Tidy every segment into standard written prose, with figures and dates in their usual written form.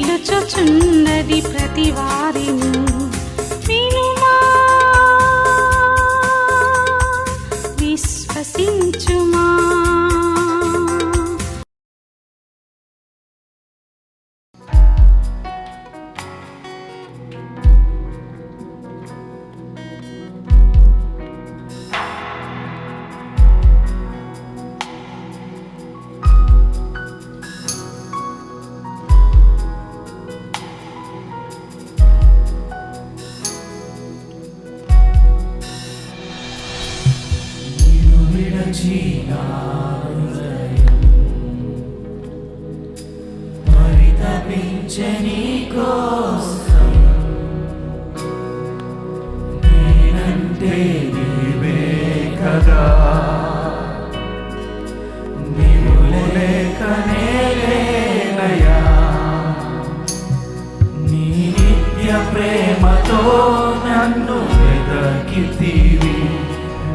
పిలుచుచున్నది ప్రతి వారిని వినుమా, విశ్వసించుమా. పరితపించని కోసం నేనంటే నీవే కదా, నీవు లేకనే లేనయ్యా. నీ నిత్య ప్రేమతో నన్ను వెదకితివి,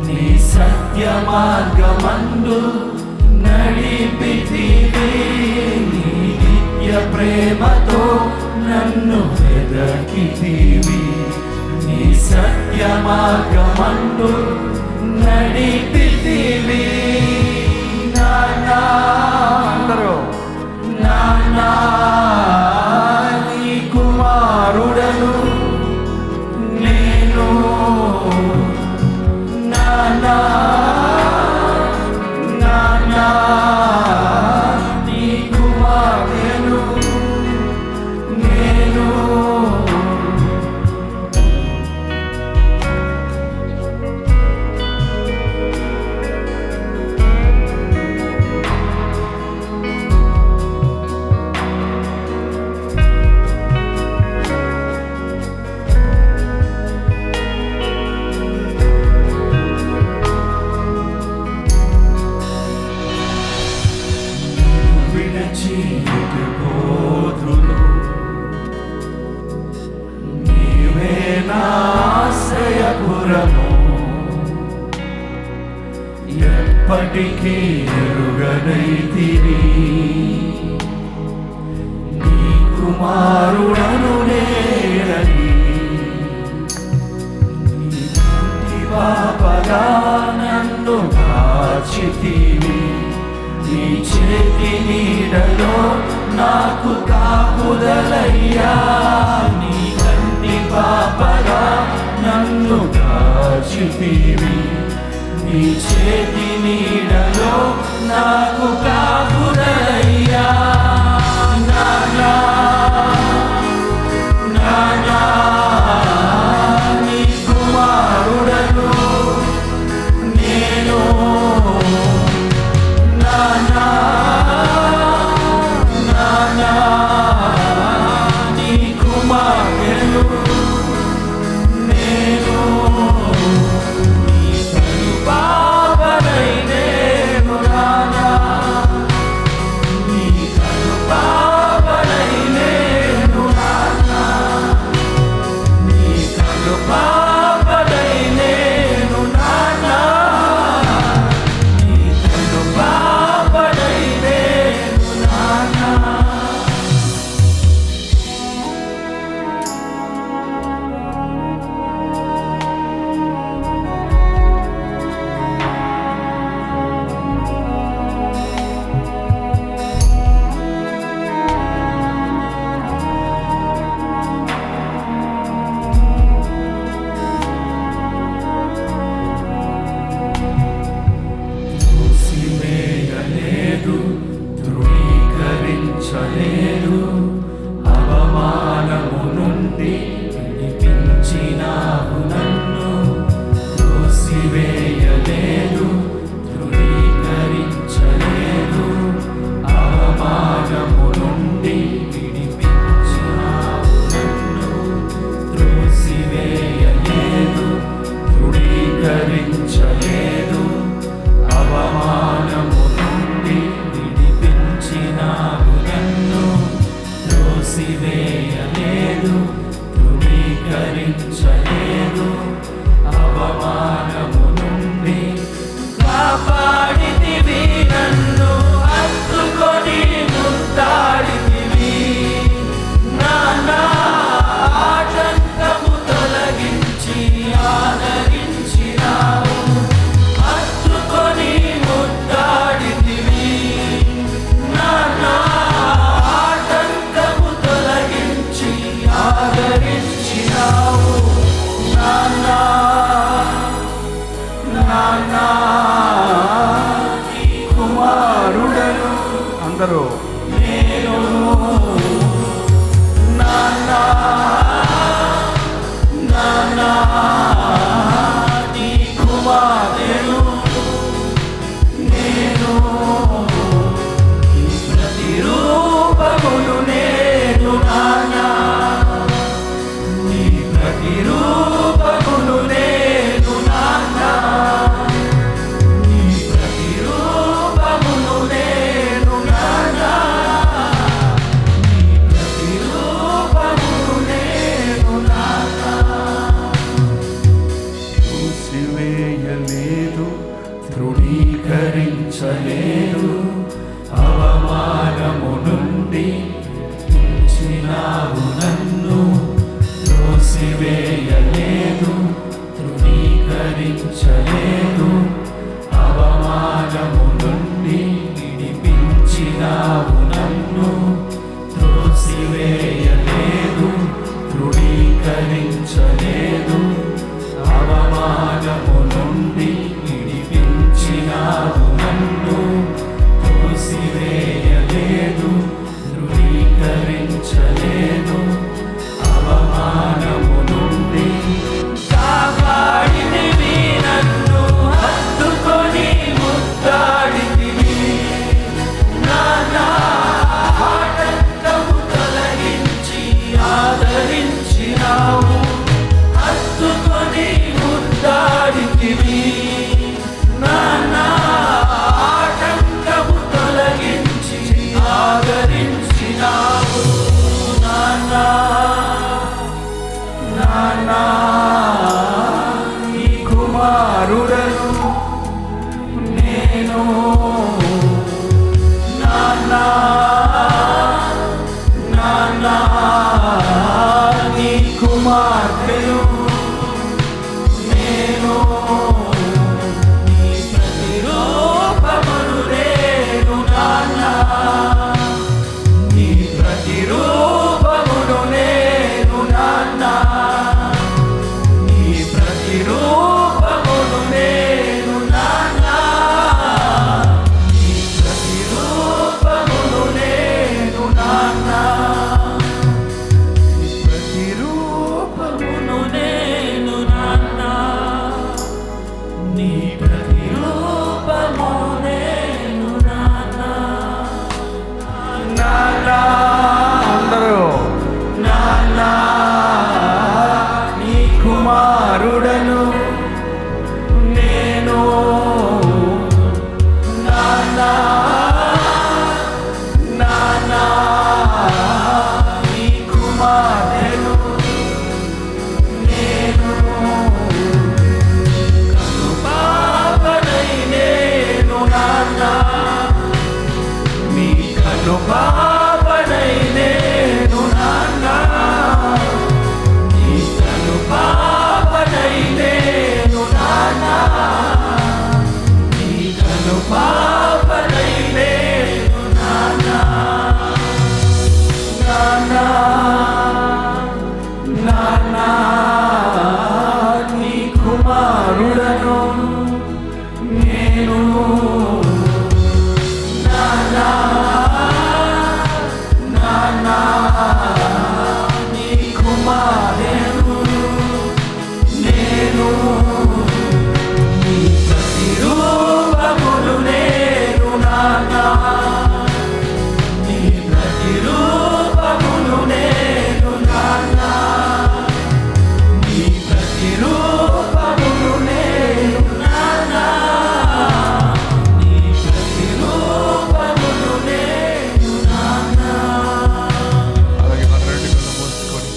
నీ సత్య మార్గమందు నడిపితివి. నీ నిత్య ప్రేమతో నన్ను వెదకితివి, నీ సత్య మార్గమందు నడిపితివి. నానా అందరూ నానా నీ కుమారుడను నేను, నానా నానా నీ కుమారుడను నేను. నీవే నా ఆశ్రయపురము, ఎప్పటికీ ఎరుగనైతివి. నీ కుమారుడను నేనని నీ కంటి పాపగా నన్ను కాచితివి. నీ చేతి నీడలో నాకు కాపుదలయ్యా, నీ కంటి పాపగా నన్ను కాచితివి. నీ చేతి నీడలో నాకు కాపుదలయ్యా. నానా నానా నీ కుమారుడను నేను, నానా నానా నీ కుమారుడను నేను. నీ కృపావరై నేను, నానా ప్రేమించినావు నన్ను, త్రోసివేయలేదు, తృణీకరించలేదు. అవమానము నుండి విడిపించినావు నన్ను, త్రోసివేయలేదు, తృణీకరించలేదు. అవమానము నుండి విడిపించినావు నన్ను, త్రోసివేయలేదు, ధృవీకరించలేదు. అవమానము నుండి కాపాడితివి నన్ను, హత్తుకొని ముద్దాడితివి. నా ఆటంకము తొలగించి ఆదరించినావు, హత్తుకొని ముద్దాడితివి. నా ఆటంకము తొలగించి ఆదరించినావు. నాన్నా నీ కుమారుడను నేను, నాన్నా నీ కుమార్తెను నేను. నీ ప్రతిరూపమును నేను నాన్నా, నీ ప్రతిరూపమును నేను నాన్నా, నీ ప్రతిరూపమును నేను నాన్నా, నీ ప్రతిరూపమును నేను నాన్నా, నీ ప్రతిరూపమును నేను నాన్నా, నీ ప్రతిరూపమును నేను నాన్నా. నాన్నా అందరూ నాన్నా నీ కుమారుడను నేను, నాన్నా నీ కుమారుడను నేను. కనుపాపనై నేను నాన్నా, నీ కనుపాపనై నేను నాన్నా, నీ కనుపాపనై నేను నాన్నా, నీ కనుపాపనై నేను నాన్నా. నాన్నా నీ కుమారుడను నేను, నాన్నా నీ కుమారుడను నేను. నీ ప్రతిరూపమును నేను నాన్నా, నీ ప్రతిరూపమును నేను నాన్నా, నీ ప్రతిరూపమును నేను నాన్నా, నీ ప్రతిరూపమును నేను నాన్నా. అలాగే మన రెండు కళ్ళు మూసుకొని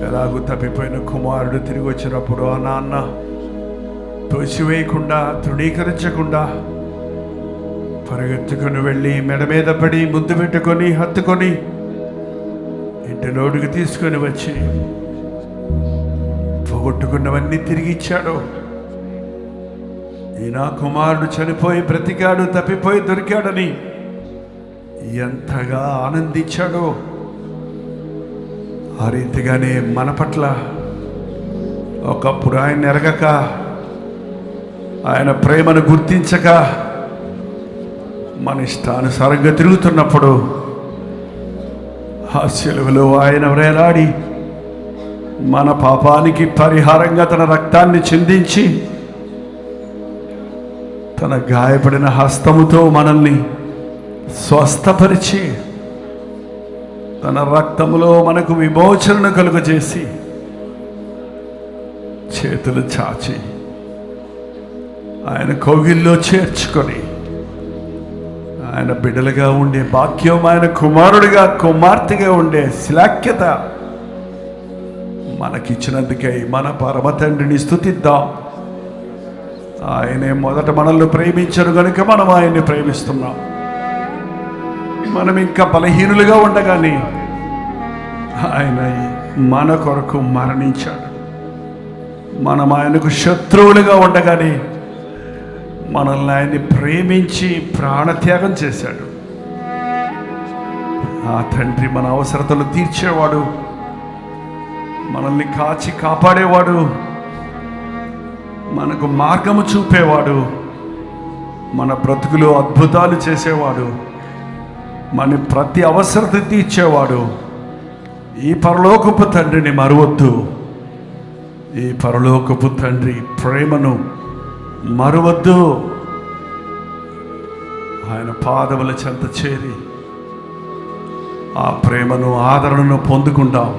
ఎలాగూ తప్పిపోయిన కుమారుడు తిరిగి వచ్చినప్పుడు ఆ నాన్న తోసివేయకుండా, తృణీకరించకుండా పరిగెత్తుకుని వెళ్ళి మెడ మీద పడి ముద్దు పెట్టుకొని హత్తుకొని ఇంటిలోడికి తీసుకొని వచ్చి పోగొట్టుకున్నవన్నీ తిరిగి ఇచ్చాడు. ఈ నా కుమారుడు చనిపోయి బ్రతికాడు, తప్పిపోయి దొరికాడని ఎంతగా ఆనందించాడో ఆ రీతిగానే మన పట్ల ఒకప్పుడు ఆయన ఎరగక, ఆయన ప్రేమను గుర్తించక మన ఇష్టానుసారంగా తిరుగుతున్నప్పుడు ఆ శిలువలో ఆయన వేలాడి మన పాపానికి పరిహారంగా తన రక్తాన్ని చిందించి తన గాయపడిన హస్తముతో మనల్ని స్వస్థపరిచి తన రక్తములో మనకు విమోచనను కలుగజేసి చేతులు చాచి ఆయన కౌగిల్లో చేర్చుకొని ఆయన బిడ్డలుగా ఉండే భాగ్యం, ఆయన కుమారుడిగా కుమార్తెగా ఉండే శ్లాఖ్యత మనకిచ్చినందుకై మన పరమ తండ్రిని స్తుతిద్దాం. ఆయనే మొదట మనల్ని ప్రేమించరు కనుక మనం ఆయన్ని ప్రేమిస్తున్నాం. మనం ఇంకా బలహీనులుగా ఉండగానే ఆయన మన కొరకు మరణించాడు. మనం ఆయనకు శత్రువులుగా ఉండగానే మనల్ని ఆయన్ని ప్రేమించి ప్రాణత్యాగం చేశాడు. ఆ తండ్రి మన అవసరతలు తీర్చేవాడు, మనల్ని కాచి కాపాడేవాడు, మనకు మార్గము చూపేవాడు, మన బ్రతుకులో అద్భుతాలు చేసేవాడు, మన ప్రతి అవసరత తీర్చేవాడు. ఈ పరలోకపు తండ్రిని మరువద్దు. ఈ పరలోకపు తండ్రి ప్రేమను మరువద్దు. ఆయన పాదముల చెంత చేరి ఆ ప్రేమను ఆదరణను పొందుకుందాం.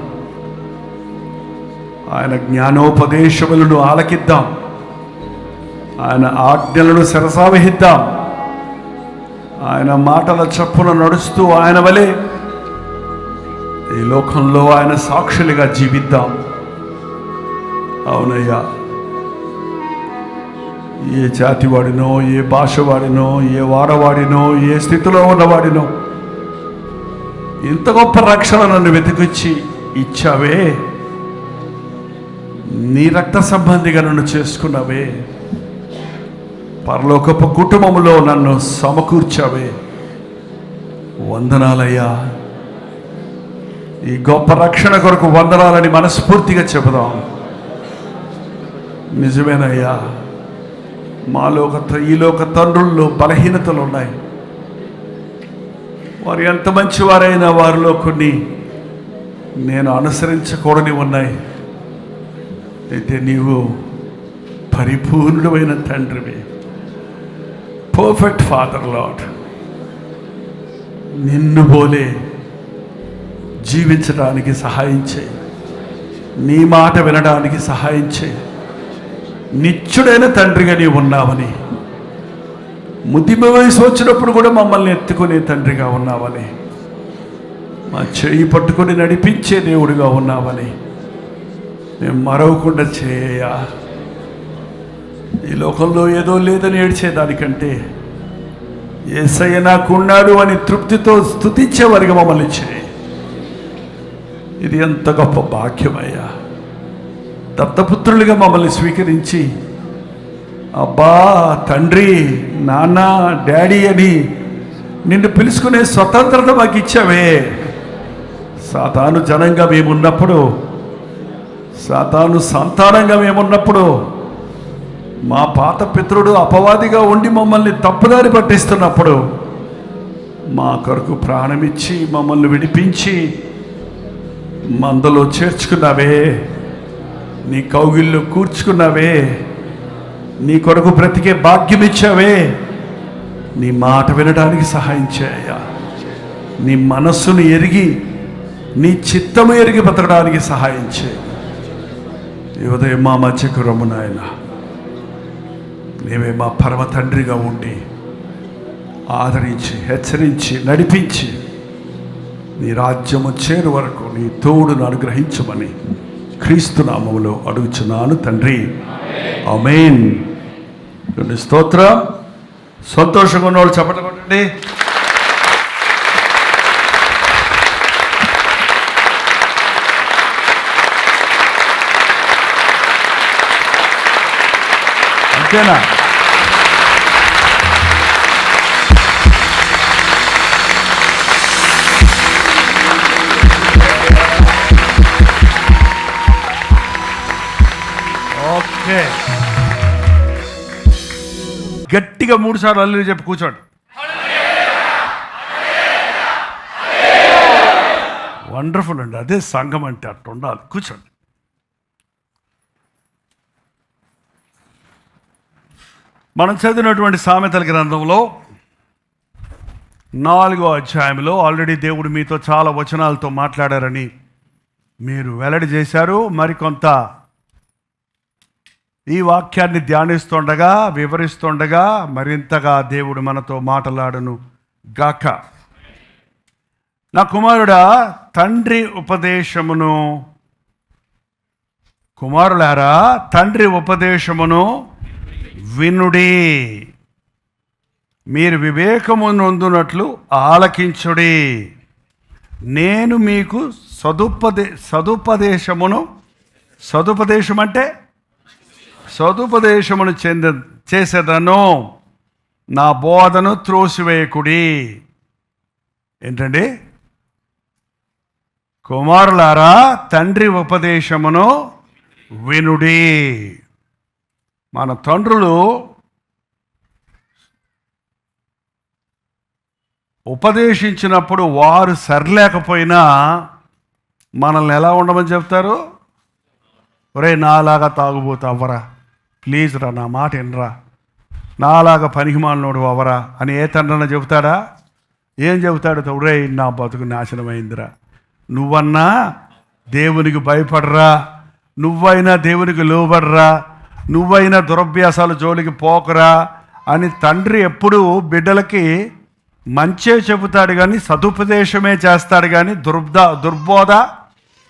ఆయన జ్ఞానోపదేశములను ఆలకిద్దాం. ఆయన ఆజ్ఞలను శిరసావహిద్దాం. ఆయన మాటల చప్పున నడుస్తూ ఆయన వలె ఈ లోకంలో ఆయన సాక్షులుగా జీవిద్దాం. అవునయ్యా, ఏ జాతి వాడినో, ఏ భాష వాడినో, ఏ వాడవాడినో, ఏ స్థితిలో ఉన్నవాడినో ఇంత గొప్ప రక్షణ నన్ను వెతికిచ్చి ఇచ్చావే. నీ రక్త సంబంధిగా నన్ను చేసుకున్నావే. పరలోకపు కుటుంబంలో నన్ను సమకూర్చావే. వందనాలయ్యా. ఈ గొప్ప రక్షణ కొరకు వందనాలని మనస్ఫూర్తిగా చెబుదాం. నిజమేనయ్యా, ఈ లోక తండ్రుల్లో బలహీనతలు ఉన్నాయి. వారు ఎంత మంచివారైనా వారిలో కొన్ని నేను అనుసరించకూడని ఉన్నాయి. అయితే నీవు పరిపూర్ణమైన తండ్రివి, పర్ఫెక్ట్ ఫాదర్ లార్డ్. నిన్ను పోలే జీవించడానికి సహాయం చేయి. నీ మాట వినడానికి సహాయం చేయి. నిత్యుడైన తండ్రిగా నీవు ఉన్నావని, ముదిమ వయసు వచ్చినప్పుడు కూడా మమ్మల్ని ఎత్తుకునే తండ్రిగా ఉన్నావని, మా చేయి పట్టుకొని నడిపించే దేవుడిగా ఉన్నావని మేము మరవకుండా చేయ. ఈ లోకంలో ఏదో లేదని ఏడ్చేదానికంటే యేసయ్య నాకున్నాడు అని తృప్తితో స్తుతించేవారిగా మమ్మల్ని చేయి. ఇది ఎంత గొప్ప భాగ్యమయ్యా. దత్తపుత్రులుగా మమ్మల్ని స్వీకరించి అబ్బా, తండ్రి, నాన్న, డాడీ అని నిన్ను పిలుచుకునే స్వతంత్రత మాకు ఇచ్చావే. సాతాను జనంగా మేమున్నప్పుడు, సాతాను సంతానంగా మేమున్నప్పుడు, మా పాత పితరుడు అపవాదిగా ఉండి మమ్మల్ని తప్పుదారి పట్టిస్తున్నప్పుడు మా కొరకు ప్రాణమిచ్చి మమ్మల్ని విడిపించి మందలో చేర్చుకున్నావే. నీ కౌగిల్లో కూర్చుకున్నావే. నీ కొరకు బ్రతికే భాగ్యం ఇచ్చావే. నీ మాట వినడానికి సహాయం చేయ. నీ మనస్సును ఎరిగి, నీ చిత్తము ఎరిగి బ్రతకడానికి సహాయం చేయ. ఈ ఉదయం మా మధ్యకు రమ్ము నాయన. నీవే మా పరమ తండ్రిగా ఉండి ఆదరించి, హెచ్చరించి, నడిపించి నీ రాజ్యము చేరు వరకు నీ తోడును అనుగ్రహించమని క్రీస్తు నామములో అడుగుచున్నాను తండ్రి. ఆమేన్. స్తోత్రం. సంతోషంగా ఉన్నవాళ్ళు చప్పట్లు కొట్టండి. అంతేనా? ఓకే, గట్టిగా 3 సార్లు అల్లు చెప్పి కూర్చోండి. వండర్ఫుల్ అండి. అదే సంఘం అంటే, అట్టు ఉండాలి. కూర్చోండి. మనం చదివినటువంటి సామెతల గ్రంథంలో 4వ అధ్యాయంలో ఆల్రెడీ దేవుడు మీతో చాలా వచనాలతో మాట్లాడారని మీరు వెల్లడి చేశారు. మరికొంత ఈ వాక్యాన్ని ధ్యానిస్తుండగా, వివరిస్తుండగా మరింతగా దేవుడు మనతో మాట్లాడును గాక. నా కుమారుడా, తండ్రి ఉపదేశమును, కుమారులారా తండ్రి ఉపదేశమును వినుడి, మీరు వివేకము నొందునట్లు ఆలకించుడి. నేను మీకు సదుపదేశమును చేసేదను, నా బోధను త్రోసివేయకుడి. ఏంటండి? కుమారులారా, తండ్రి ఉపదేశమును వినుడి. మన తండ్రులు ఉపదేశించినప్పుడు వారు సరిలేకపోయినా మనల్ని ఎలా ఉండమని చెప్తారు? ఒరే, నాలాగా తాగుబోతు అవ్వరా, ప్లీజ్ రా, నా మాట వినరా, నాలాగా పనికిమాలినోడు అవ్వరా అని ఏ తండ్రన్నా చెబుతాడా? ఏం చెబుతాడు? ఒరే, నా బతుకు నాశనమైందిరా, నువ్వన్నా దేవునికి భయపడరా, నువ్వైనా దేవునికి లోబడరా, నువ్వైనా దురభ్యాసాల జోలికి పోకరా అని తండ్రి ఎప్పుడూ బిడ్డలకి మంచే చెబుతాడు, కానీ సదుపదేశమే చేస్తాడు, కానీ దుర్బోధ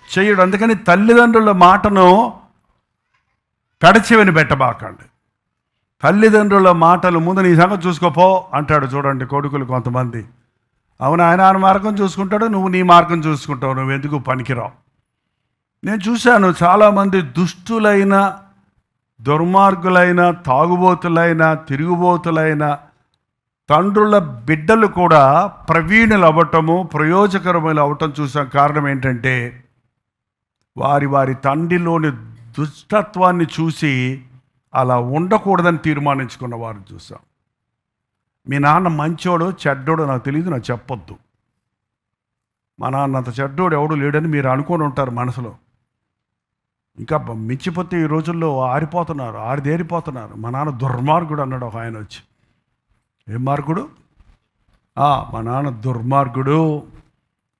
చేయడు. అందుకని తల్లిదండ్రుల మాటను పెడచెవిని పెట్టబాకండి. తల్లిదండ్రుల మాటలు ముందు నీ సంగతి చూసుకోపో అంటాడు. చూడండి కొడుకులు కొంతమంది, అవును ఆయన మార్గం చూసుకుంటాడు, నువ్వు నీ మార్గం చూసుకుంటావు, నువ్వు ఎందుకు పనికిరావు. నేను చూశాను చాలామంది దుష్టులైన, దుర్మార్గులైన, తాగుబోతులైన, తిరుగుబోతులైన తండ్రుల బిడ్డలు కూడా ప్రవీణులు అవ్వటము, ప్రయోజకరములు అవ్వటం చూసాం. కారణం ఏంటంటే వారి తండ్రిలోని దుష్టత్వాన్ని చూసి అలా ఉండకూడదని తీర్మానించుకున్న వారిని చూసాం. మీ నాన్న మంచోడు చెడ్డోడు నాకు తెలియదు, నాకు చెప్పొద్దు. మా నాన్న అంత చెడ్డోడు ఎవడు లేడని మీరు అనుకొని ఉంటారు మనసులో. ఇంకా మించిపోతే ఈ రోజుల్లో ఆరిదేరిపోతున్నారు. మా నాన్న దుర్మార్గుడు అన్నాడు ఒక ఆయన వచ్చి. ఏం మార్గుడు? మా నాన్న దుర్మార్గుడు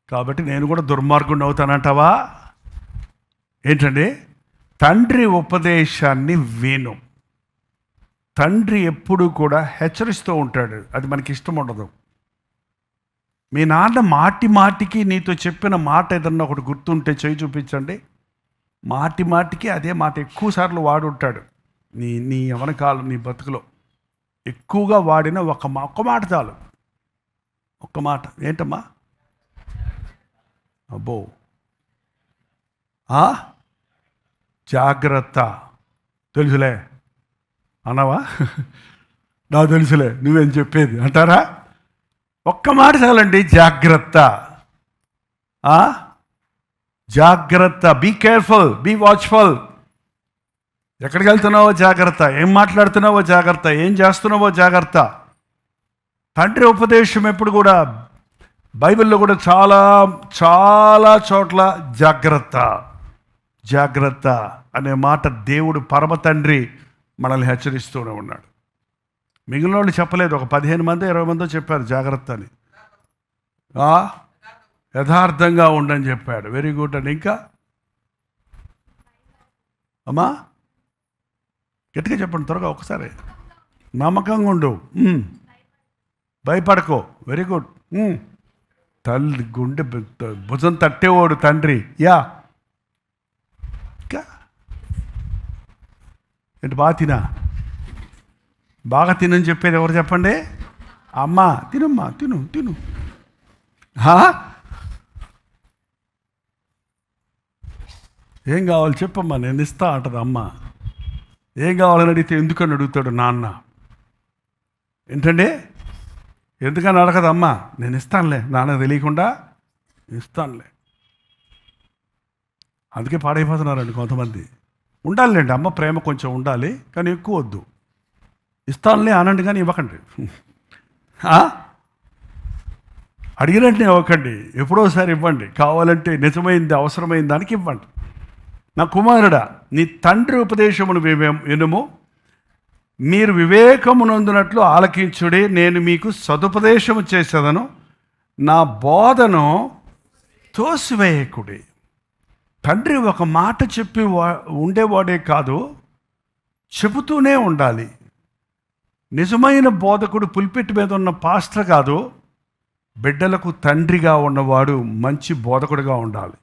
కాబట్టి నేను కూడా దుర్మార్గుడిని అవుతానంటావా? ఏంటండి? తండ్రి ఉపదేశాన్ని విను. తండ్రి ఎప్పుడు కూడా హెచ్చరిస్తూ ఉంటాడు, అది మనకి ఇష్టం ఉండదు. మీ నాన్న మాటికి నీతో చెప్పిన మాట ఏదన్నా ఒకటి గుర్తుంటే చేయి చూపించండి. మాటికి అదే మాట ఎక్కువసార్లు వాడుంటాడు. నీ యవనకాలం, నీ బతుకులో ఎక్కువగా వాడిన ఒక్క మాట చాలు. ఒక్క మాట ఏంటమ్మా? అబ్బో, జాగ్రత్త. తెలుసులే అన్నావా? నాకు తెలుసులే నువ్వేం చెప్పేది అంటారా? ఒక్క మాట చాలండి, జాగ్రత్త. జాగ్రత్త, బీ కేర్ఫుల్, బీ వాచ్ఫుల్. ఎక్కడికి వెళ్తున్నావో జాగ్రత్త, ఏం మాట్లాడుతున్నావో జాగ్రత్త, ఏం చేస్తున్నావో జాగ్రత్త. తండ్రి ఉపదేశం ఎప్పుడు కూడా బైబిల్లో కూడా చాలా చాలా చోట్ల జాగ్రత్త అనే మాట దేవుడు పరమ తండ్రి మనల్ని హెచ్చరిస్తూనే ఉన్నాడు. మిగిలిన వాళ్ళు చెప్పలేదు, ఒక 15 మంది 20 మందో చెప్పారు జాగ్రత్త అని. యథార్థంగా ఉండని చెప్పాడు. వెరీ గుడ్ అండి. ఇంకా అమ్మా గట్టిగా చెప్పండి త్వరగా ఒకసారి. నమ్మకంగా ఉండు, భయపడకో. Very good. తల్లి గుండె భుజం తట్టేవాడు తండ్రి. ఇంకా ఏంటి? బాగా తినని చెప్పేది ఎవరు చెప్పండి? అమ్మా. తినమ్మా, తిను. ఏం కావాలి చెప్పమ్మా, నేను ఇస్తా అంటది అమ్మ. ఏం కావాలని అడిగితే ఎందుకని అడుగుతాడు నాన్న. ఏంటండి? ఎందుకని అడగదు అమ్మ. నేను ఇస్తానులే, నాన్న తెలియకుండా ఇస్తానులే. అందుకే పాడైపోతున్నారండి కొంతమంది. ఉండాలిలేండి, అమ్మ ప్రేమ కొంచెం ఉండాలి, కానీ ఎక్కువ వద్దు. ఇస్తానులే అనండి, కానీ ఇవ్వకండి. అడిగినట్టు ఇవ్వకండి, ఎప్పుడోసారి ఇవ్వండి. కావాలంటే నిజమైంది, అవసరమైన దానికి ఇవ్వండి. నా కుమారుడా, నీ తండ్రి ఉపదేశమును వినుము, మీరు వివేకమునందునట్లు ఆలకించుడి. నేను మీకు సదుపదేశము చేసేదను, నా బోధను తోసివేయకుడి. తండ్రి ఒక మాట చెప్పి ఉండేవాడే కాదు, చెబుతూనే ఉండాలి. నిజమైన బోధకుడు పుల్పిట్ మీద ఉన్న పాస్టర్ కాదు, బిడ్డలకు తండ్రిగా ఉన్నవాడు మంచి బోధకుడిగా ఉండాలి.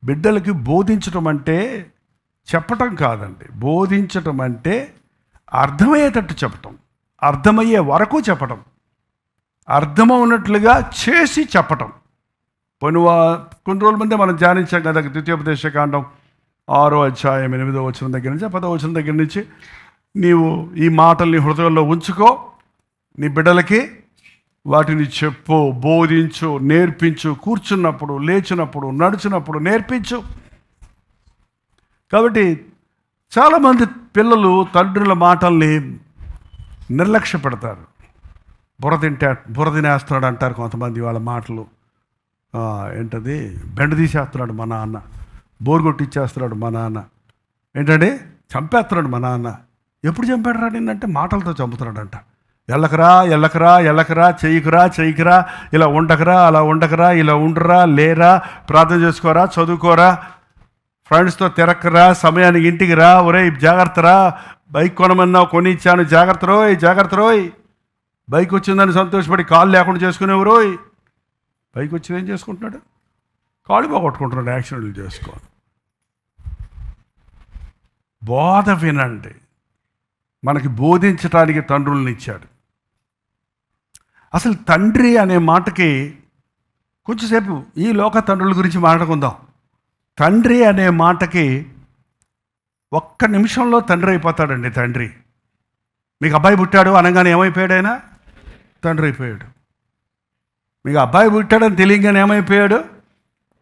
బిడ్డలకి బోధించటం అంటే చెప్పటం కాదండి. బోధించటం అంటే అర్థమయ్యేటట్టు చెప్పటం, అర్థమయ్యే వరకు చెప్పటం, అర్థమవునట్లుగా చేసి చెప్పటం. కొన్ని రోజుల ముందే మనం ధ్యానించాం కదా, ద్వితీయోపదేశకాండం 6వ అధ్యాయం 8వ వచనం దగ్గర నుంచి 10వ వచనం దగ్గర నుంచి, నీవు ఈ మాటల్ని హృదయంలో ఉంచుకో, నీ బిడ్డలకి వాటిని చెప్పు, బోధించు, నేర్పించు, కూర్చున్నప్పుడు, లేచినప్పుడు, నడిచినప్పుడు నేర్పించు. కాబట్టి చాలామంది పిల్లలు తండ్రుల మాటల్ని నిర్లక్ష్య పెడతారు. బుర్ర తినేస్తున్నాడు అంటారు కొంతమంది వాళ్ళ మాటలు. ఏంటది, బెండ తీసేస్తున్నాడు మా నాన్న, బోరు కొట్టిచ్చేస్తున్నాడు మా నాన్న, ఏంటంటే చంపేస్తున్నాడు మా నాన్న. ఎప్పుడు చంపాడు రా నిన్నంటే మాటలతో చంపుతున్నాడంట. ఎల్లకరా, చెయ్యకురా, ఇలా ఉండకరా, అలా ఉండకరా, ఇలా ఉండరా, లేరా, ప్రార్థన చేసుకోరా, చదువుకోరా, ఫ్రెండ్స్తో తిరక్కరా, సమయానికి ఇంటికి రా, ఒరే జాగ్రత్తరా, బైక్ కొనమన్నావు కొనిచ్చాను, జాగ్రత్త రోయ్, బైక్ వచ్చిందని సంతోషపడి కాళ్ళు లేకుండా చేసుకునేవరోయ్. బైక్ వచ్చి ఏం చేసుకుంటున్నాడు, కాళ్ళు పోగొట్టుకుంటున్నాడు, యాక్సిడెంట్లు చేసుకో. బోధ వినండి. మనకి బోధించడానికి తండ్రులను ఇచ్చాడు. అసలు తండ్రి అనే మాటకి కొంచెంసేపు ఈ లోక తండ్రుల గురించి మాట్లాడుకుందాం. తండ్రి అనే మాటకి ఒక్క నిమిషంలో తండ్రి అయిపోతాడండి. తండ్రి, మీకు అబ్బాయి పుట్టాడు అనగానే ఏమైపోయాడు ఆయన? తండ్రి అయిపోయాడు. మీకు అబ్బాయి పుట్టాడని తెలియగానే ఏమైపోయాడు?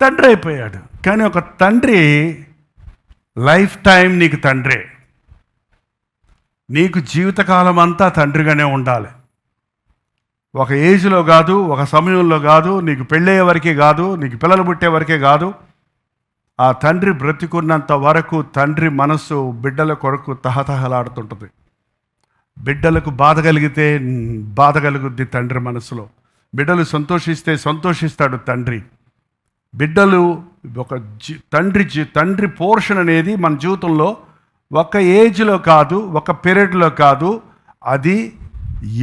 తండ్రి అయిపోయాడు. కానీ ఒక తండ్రి లైఫ్ టైం నీకు తండ్రే. నీకు జీవితకాలం అంతా తండ్రిగానే ఉండాలి. ఒక ఏజ్లో కాదు, ఒక సమయంలో కాదు, నీకు పెళ్ళయ్యే వరకే కాదు, నీకు పిల్లలు పుట్టే వరకే కాదు. ఆ తండ్రి బ్రతికున్నంత వరకు తండ్రి మనస్సు బిడ్డల కొరకు తహతహలాడుతుంటుంది. బిడ్డలకు బాధ కలిగితే బాధ కలుగుద్ది తండ్రి మనసులో. బిడ్డలు సంతోషిస్తే సంతోషిస్తాడు తండ్రి. బిడ్డలు ఒక తండ్రి పోర్షన్ అనేది మన జీవితంలో ఒక ఏజ్లో కాదు, ఒక పీరియడ్లో కాదు, అది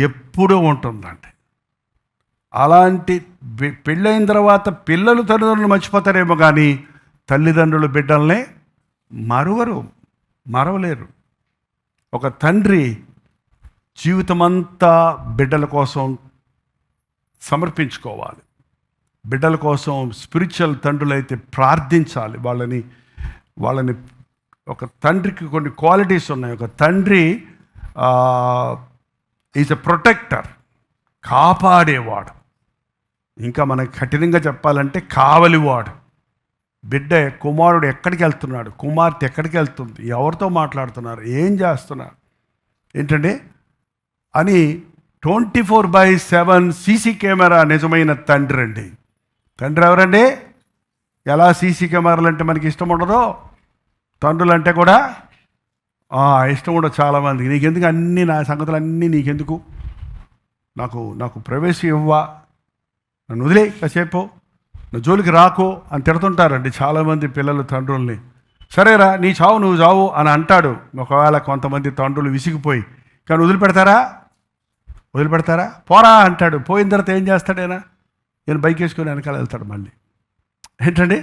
ఎప్పుడూ ఉంటుందండి. అలాంటి పెళ్ళైన తర్వాత పిల్లలు తల్లిదండ్రులు మర్చిపోతారేమో కానీ తల్లిదండ్రులు బిడ్డల్నే మరవలేరు. ఒక తండ్రి జీవితమంతా బిడ్డల కోసం సమర్పించుకోవాలి. బిడ్డల కోసం స్పిరిచువల్ తండ్రులైతే ప్రార్థించాలి. వాళ్ళని ఒక తండ్రికి కొన్ని క్వాలిటీస్ ఉన్నాయి. ఒక తండ్రి ఈజ్ ఎ ప్రొటెక్టర్, కాపాడేవాడు. ఇంకా మనకి కఠినంగా చెప్పాలంటే కావలివాడు. కుమారుడు ఎక్కడికి వెళ్తున్నాడు, కుమార్తె ఎక్కడికి వెళ్తుంది, ఎవరితో మాట్లాడుతున్నారు, ఏం చేస్తున్నారు ఏంటంటే అని 24/7 సీసీ కెమెరా నిజమైన తండ్రి అండి. తండ్రి ఎవరండి? ఎలా సీసీ కెమెరాలు అంటే మనకి ఇష్టం ఉండదో, తండ్రులు అంటే కూడా ఇష్టం ఉండదు చాలామందికి. నీకెందుకు అన్నీ, నా సంగతులు అన్నీ నీకెందుకు, నాకు ప్రవేశం ఇవ్వా, నన్ను వదిలే కాసేపు, నా జోలికి రాకో అని తిడుతుంటారండి చాలామంది పిల్లలు తండ్రుల్ని. సరేరా నీ చావు నువ్వు చావు అని అంటాడు. ఒకవేళ కొంతమంది తండ్రులు విసిగిపోయి, కానీ వదిలిపెడతారా? పోరా అంటాడు. పోయిన తర్వాత ఏం చేస్తాడైనా? నేను బైక్ వేసుకొని వెనకాల వెళ్తాడు మళ్ళీ. ఏంటండి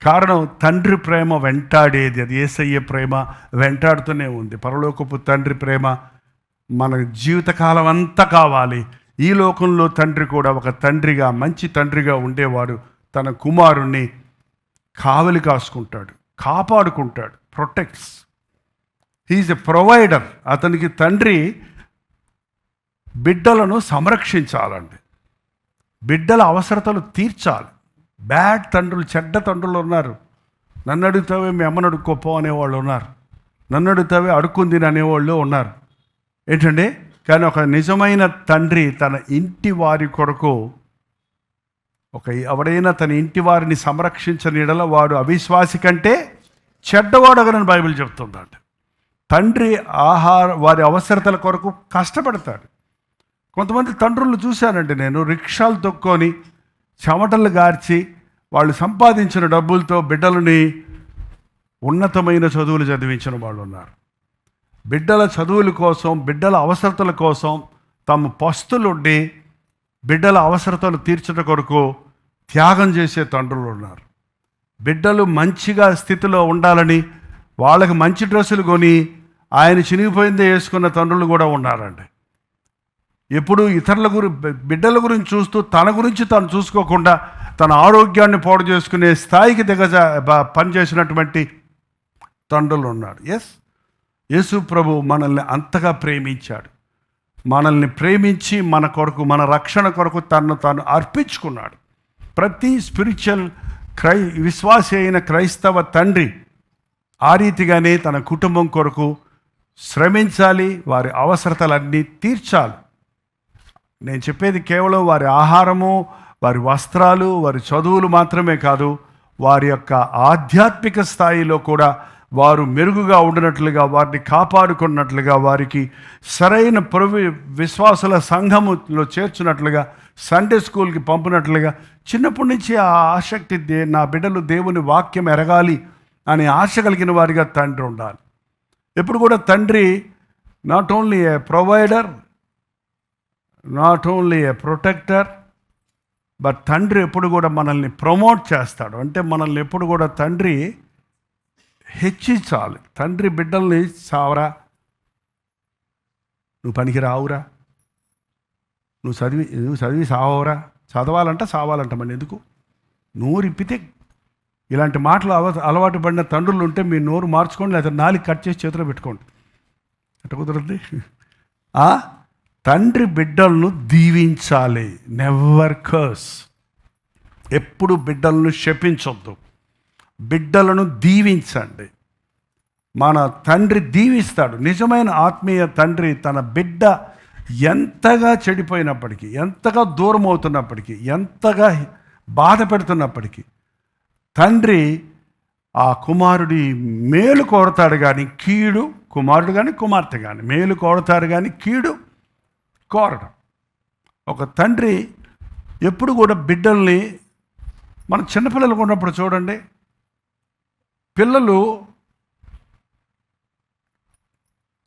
కారణం? తండ్రి ప్రేమ వెంటాడేది. అది యేసయ్య ప్రేమ వెంటాడుతూనే ఉంది. పరలోకపు తండ్రి ప్రేమ మన జీవితకాలం అంతా కావాలి. ఈ లోకంలో తండ్రి కూడా ఒక తండ్రిగా, మంచి తండ్రిగా ఉండేవాడు. తన కుమారుణ్ణి కావలి కాసుకుంటాడు, కాపాడుకుంటాడు, ప్రొటెక్ట్స్. హీఈస్ ఎ ప్రొవైడర్. అతనికి తండ్రి బిడ్డలను సంరక్షించాలండి, బిడ్డల అవసరతలు తీర్చాలి. బ్యాడ్ తండ్రులు, చెడ్డ తండ్రులు ఉన్నారు. నన్ను అడుగుతావే మీ అమ్మను అడుక్కోపో అనేవాళ్ళు ఉన్నారు, నన్ను అడుగుతావే అడుక్కుంది అనేవాళ్ళు ఉన్నారు. ఏంటంటే కానీ ఒక నిజమైన తండ్రి తన ఇంటి వారి కొరకు, ఎవడైనా తన ఇంటి వారిని సంరక్షించని ఎడల వాడు అవిశ్వాసి కంటే చెడ్డవాడగనని బైబిల్ చెప్తుందంట. తండ్రి వారి అవసరతల కొరకు కష్టపడతాడు. కొంతమంది తండ్రులను చూశానండి నేను, రిక్షాలు తొక్కొని చెమటలు గార్చి వాళ్ళు సంపాదించిన డబ్బులతో బిడ్డలని ఉన్నతమైన చదువులు చదివించిన వాళ్ళు ఉన్నారు. బిడ్డల చదువుల కోసం, బిడ్డల అవసరతల కోసం తమ పస్తులుండి బిడ్డల అవసరతలు తీర్చడం కొరకు త్యాగం చేసే తండ్రులు ఉన్నారు. బిడ్డలు మంచిగా స్థితిలో ఉండాలని వాళ్ళకి మంచి డ్రెస్సులు కొని ఆయన చినిగిపోయిందే వేసుకున్న తండ్రులు కూడా ఉన్నారండి. ఎప్పుడు ఇతరుల బిడ్డల గురించి చూస్తూ తన గురించి తను చూసుకోకుండా తన ఆరోగ్యాన్ని పాడు చేసుకునే స్థాయికి పనిచేసినటువంటి తండ్రులు ఉన్నారు. యేసు ప్రభు మనల్ని అంతగా ప్రేమించాడు. మనల్ని ప్రేమించి మన కొరకు, మన రక్షణ కొరకు తను తాను అర్పించుకున్నాడు. ప్రతి స్పిరిచువల్ విశ్వాసి అయిన క్రైస్తవ తండ్రి ఆ రీతిగానే తన కుటుంబం కొరకు శ్రమించాలి, వారి అవసరతలన్నీ తీర్చాలి. నేను చెప్పేది కేవలం వారి ఆహారము, వారి వస్త్రాలు, వారి చదువులు మాత్రమే కాదు, వారి యొక్క ఆధ్యాత్మిక స్థాయిలో కూడా వారు మెరుగుగా ఉండినట్లుగా, వారిని కాపాడుకున్నట్లుగా, వారికి సరైన విశ్వాసుల సంఘములో చేర్చున్నట్లుగా, సండే స్కూల్కి పంపినట్లుగా, చిన్నప్పటి నుంచి ఆ ఆసక్తి, నా బిడ్డలు దేవుని వాక్యం ఎరగాలి అనే ఆశ కలిగిన వారిగా తండ్రి ఉండాలి. ఎప్పుడు కూడా తండ్రి not only A provider, not only A protector, but తండ్రి ఎప్పుడు కూడా మనల్ని ప్రమోట్ చేస్తాడు. అంటే మనల్ని ఎప్పుడు కూడా తండ్రి హెచ్చించాలి. తండ్రి బిడ్డల్ని సావరా, నువ్వు పనికి రావురా, నువ్వు చదివి సావరా, చదవాలంట సావాలంట, మన ఎందుకు నోరు ఇప్పితే. ఇలాంటి మాటలు అలవాటు పడిన తండ్రులు ఉంటే మీ నోరు మార్చుకోండి, లేదా నాలుగు కట్ చేసి చేతిలో పెట్టుకోండి. అట్ట కుదరద్ది. తండ్రి బిడ్డలను దీవించాలి, నెవర్ కర్స్. ఎప్పుడు బిడ్డలను శపించొద్దు, బిడ్డలను దీవించండి. మన తండ్రి దీవిస్తాడు. నిజమైన ఆత్మీయ తండ్రి తన బిడ్డ ఎంతగా చెడిపోయినప్పటికీ, ఎంతగా దూరం అవుతున్నప్పటికీ, ఎంతగా బాధ పెడుతున్నప్పటికీ తండ్రి ఆ కుమారుడి మేలు కోరతాడు కానీ కీడు, కుమారుడు కానీ కుమార్తె కానీ మేలు కోరతాడు కానీ కీడు కోరడం. ఒక తండ్రి ఎప్పుడు కూడా బిడ్డల్ని, మన చిన్నపిల్లలు ఉన్నప్పుడు చూడండి, పిల్లలు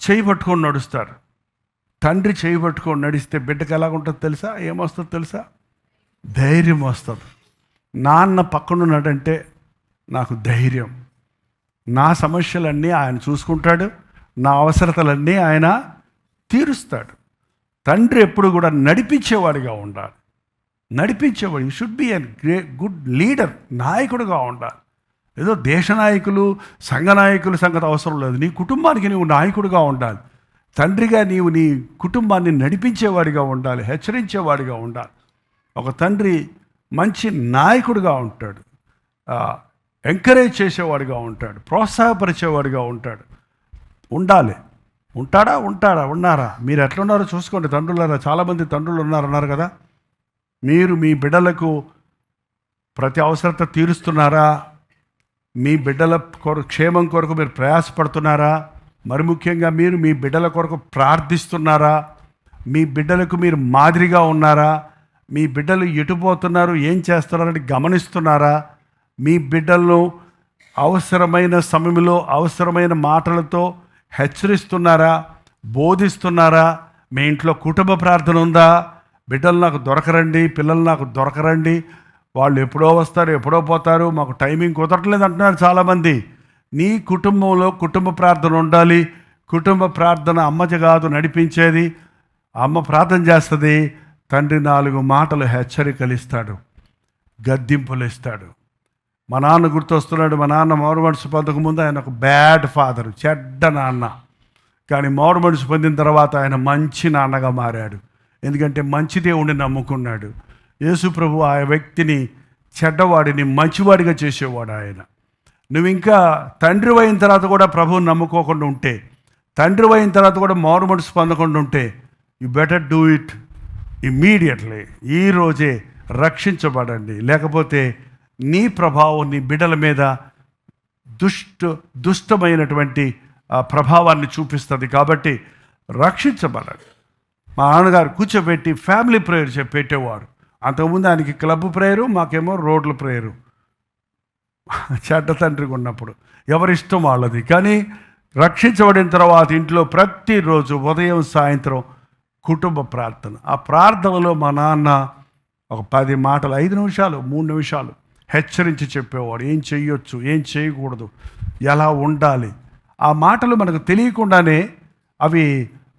చేయి పట్టుకొని నడుస్తారు. తండ్రి చేయి పట్టుకొని నడిస్తే బిడ్డకి ఎలాగుంటుందో తెలుసా? ఏమొస్తుందో తెలుసా? ధైర్యం వస్తుంది. నాన్న పక్కనున్నాడంటే నాకు ధైర్యం, నా సమస్యలన్నీ ఆయన చూసుకుంటాడు, నా అవసరతలన్నీ ఆయన తీరుస్తాడు. తండ్రి ఎప్పుడు కూడా నడిపించేవాడిగా ఉండాలి. నడిపించేవాడు, you should be a good leader, నాయకుడిగా ఉండాలి. ఏదో దేశ నాయకులు, సంఘ నాయకులు సంగతి అవసరం లేదు. నీ కుటుంబానికి నీవు నాయకుడిగా ఉండాలి. తండ్రిగా నీవు నీ కుటుంబాన్ని నడిపించేవాడిగా ఉండాలి, హెచ్చరించేవాడిగా ఉండాలి. ఒక తండ్రి మంచి నాయకుడిగా ఉంటాడు, ఎంకరేజ్ చేసేవాడిగా ఉంటాడు, ప్రోత్సాహపరిచేవాడిగా ఉంటాడు. ఉండాలి. ఉన్నారా? మీరు ఎట్లున్నారో చూసుకోండి తండ్రులారా. చాలామంది తండ్రులు ఉన్నారన్నారు కదా. మీరు మీ బిడ్డలకు ప్రతి అవసరత తీరుస్తున్నారా? మీ బిడ్డల క్షేమం కొరకు మీరు ప్రయాసపడుతున్నారా? మరి ముఖ్యంగా మీరు మీ బిడ్డల కొరకు ప్రార్థిస్తున్నారా? మీ బిడ్డలకు మీరు మాదిరిగా ఉన్నారా? మీ బిడ్డలు ఎటుపోతున్నారు, ఏం చేస్తున్నారని గమనిస్తున్నారా? మీ బిడ్డలను అవసరమైన సమయంలో అవసరమైన మాటలతో హెచ్చరిస్తున్నారా, బోధిస్తున్నారా? మీ ఇంట్లో కుటుంబ ప్రార్థన ఉందా? బిడ్డలు నాకు దొరకరండి, పిల్లలు నాకు దొరకరండి, వాళ్ళు ఎప్పుడో వస్తారు ఎప్పుడో పోతారు, మాకు టైమింగ్ కుదరట్లేదు అంటున్నారు చాలామంది. నీ కుటుంబంలో కుటుంబ ప్రార్థన ఉండాలి. కుటుంబ ప్రార్థన అమ్మది కాదు నడిపించేది. అమ్మ ప్రార్థన చేస్తుంది, తండ్రి 4 మాటలు హెచ్చరికలు ఇస్తాడు, గద్దింపులు ఇస్తాడు. మా నాన్న గుర్తొస్తున్నాడు. మా నాన్న మారు మనసు పొందక ముందు ఆయన ఒక బ్యాడ్ ఫాదర్, చెడ్డ నాన్న. కానీ మారు మనసు పొందిన తర్వాత ఆయన మంచి నాన్నగా మారాడు. ఎందుకంటే మంచి దేవుడిని నమ్ముకున్నాడు. యేసు ప్రభు ఆ వ్యక్తిని, చెడ్డవాడిని మంచివాడిగా చేసేవాడు ఆయన. నువ్వు ఇంకా తండ్రి అయిన తర్వాత కూడా ప్రభువుని నమ్ముకోకుండా ఉంటే, తండ్రి అయిన తర్వాత కూడా మారు మనసు పొందకుండా ఉంటే, you better do it immediately. ఈరోజే రక్షించబడండి. లేకపోతే నీ ప్రభావం నీ బిడ్డల మీద దుష్టమైనటువంటి ప్రభావాన్ని చూపిస్తుంది. కాబట్టి రక్షించబడండి. మా నాన్నగారు కూర్చోబెట్టి ఫ్యామిలీ ప్రేయర్ పెట్టేవారు. అంతకుముందు ఆయనకి క్లబ్ ప్రేయరు, మాకేమో రోడ్ల ప్రేయరు. చెడ్డ తండ్రికి ఉన్నప్పుడు ఎవరిష్టం వాళ్ళది. కానీ రక్షించబడిన తర్వాత ఇంట్లో ప్రతిరోజు ఉదయం సాయంత్రం కుటుంబ ప్రార్థన. ఆ ప్రార్థనలో మా నాన్న ఒక 10 మాటలు, 5 నిమిషాలు, 3 నిమిషాలు హెచ్చరించి చెప్పేవాడు. ఏం చెయ్యొచ్చు, ఏం చేయకూడదు, ఎలా ఉండాలి. ఆ మాటలు మనకు తెలియకుండానే అవి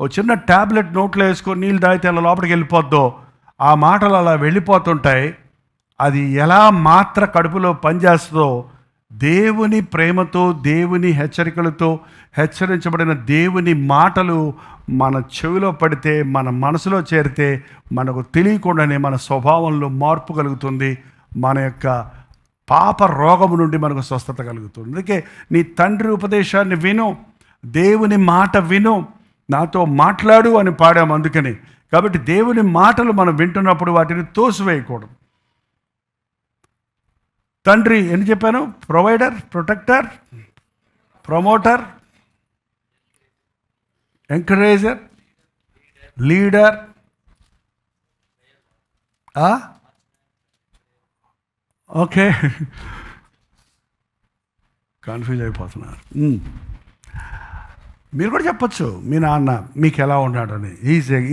ఓ చిన్న ట్యాబ్లెట్ నోట్లో వేసుకొని నీళ్ళు తాగితే అలా లోపలికి వెళ్ళిపోద్దో, ఆ మాటలు అలా వెళ్ళిపోతుంటాయి. అది ఎలా మాత్ర కడుపులో పనిచేస్తుందో, దేవుని ప్రేమతో, దేవుని హెచ్చరికలతో హెచ్చరించబడిన దేవుని మాటలు మన చెవిలో పడితే, మన మనసులో చేరితే, మనకు తెలియకుండానే మన స్వభావంలో మార్పు కలుగుతుంది. మన యొక్క పాప రోగము నుండి మనకు స్వస్థత కలుగుతుంది. అందుకే నీ తండ్రి ఉపదేశాన్ని విను, దేవుని మాట విను, నాతో మాట్లాడు అని పాడాము. అందుకని కాబట్టి దేవుని మాటలు మనం వింటున్నప్పుడు వాటిని తోసివేయకూడదు. తండ్రి ఎన్ని చెప్పాను? Provider, protector, promoter, ఎంకరేజర్, leader, okay, confuse అయిపోతున్నారు. మీరు కూడా చెప్పచ్చు, మీ నాన్న మీకు ఎలా ఉన్నాడని.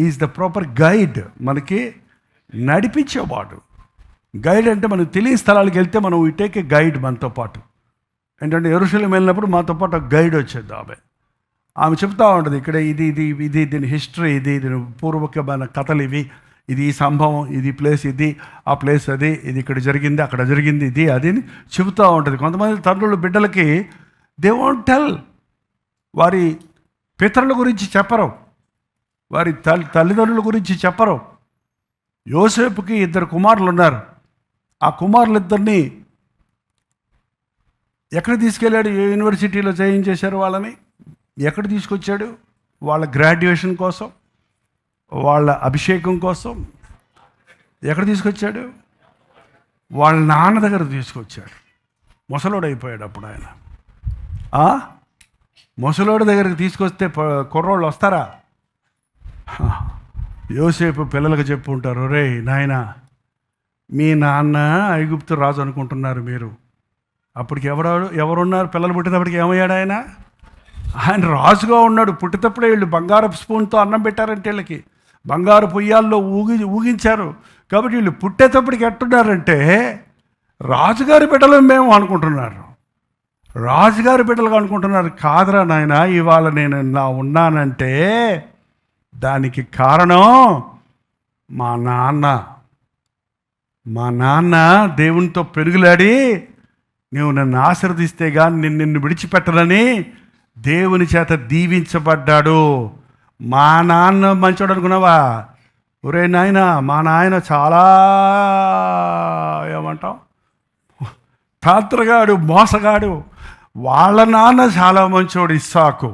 ఈజ్ ద ప్రాపర్ గైడ్, మనకి నడిపించేవాడు. గైడ్ అంటే మనకు తెలియని స్థలాలకు వెళ్తే మనం వీ టేక్ ఏ గైడ్ మనతో పాటు. ఏంటంటే యెరూషలేం వెళ్ళినప్పుడు మాతో పాటు గైడ్ వచ్చేది. ఆమె చెప్తా ఉంటుంది, ఇక్కడ ఇది దీని హిస్టరీ, దీని పూర్వకమైన కథలు ఇవి, ఇది ఈ సంభవం, ఇది ప్లేస్, ఇది ఆ ప్లేస్, అది ఇది ఇక్కడ జరిగింది, అక్కడ జరిగింది, ఇది అది అని చెబుతూ ఉంటుంది. కొంతమంది తండ్రులు బిడ్డలకి దే వోంట్ టెల్, వారి పితరుల గురించి చెప్పరు, వారి తల్లిదండ్రుల గురించి చెప్పరు. యోసేపుకి 2 కుమారులు ఉన్నారు. ఆ కుమారులిద్దరిని ఎక్కడ తీసుకెళ్ళాడు? ఏ యూనివర్సిటీలో చేయించేశారు వాళ్ళని? ఎక్కడ తీసుకొచ్చాడు? వాళ్ళ గ్రాడ్యుయేషన్ కోసం, వాళ్ళ అభిషేకం కోసం ఎక్కడ తీసుకొచ్చాడు? వాళ్ళ నాన్న దగ్గర తీసుకొచ్చాడు. ముసలోడు అయిపోయాడు అప్పుడు ఆయన. ముసలోడి దగ్గరికి తీసుకొస్తే కుర్రోళ్ళు వస్తారా? యోసేపు పిల్లలకు చెప్పు ఉంటారు, రే నాయనా, మీ నాన్న ఐగుప్తు రాజు అనుకుంటున్నారు మీరు. అప్పటికి ఎవరున్నారు? పిల్లలు పుట్టేటప్పటికి ఏమయ్యాడు ఆయన? ఆయన రాజుగా ఉన్నాడు. పుట్టేటప్పుడే వీళ్ళు బంగారపు స్పూన్తో అన్నం పెట్టారంటే, వీళ్ళకి బంగారు పొయ్యాల్లో ఊగించారు. కాబట్టి వీళ్ళు పుట్టేటప్పటికి ఎట్టున్నారంటే రాజుగారి బిడ్డలు మేము అనుకుంటున్నారు, రాజుగారి బిడ్డలుగా అనుకుంటున్నారు. కాదురా నాయన, ఇవాళ నేను ఇలా ఉన్నానంటే దానికి కారణం మా నాన్న దేవునితో పెరుగులాడి నువ్వు నన్ను ఆశీర్వదిస్తే కానీ నిన్ను విడిచిపెట్టనని దేవుని చేత దీవించబడ్డాడు. మా నాన్న మంచోడు అనుకున్నావా? ఒరే నాయన, మా నాయన చాలా ఏమంటాం తాత్రగాడు, మోసగాడు. వాళ్ళ నాన్న చాలా మంచోడు, ఇస్సాకు.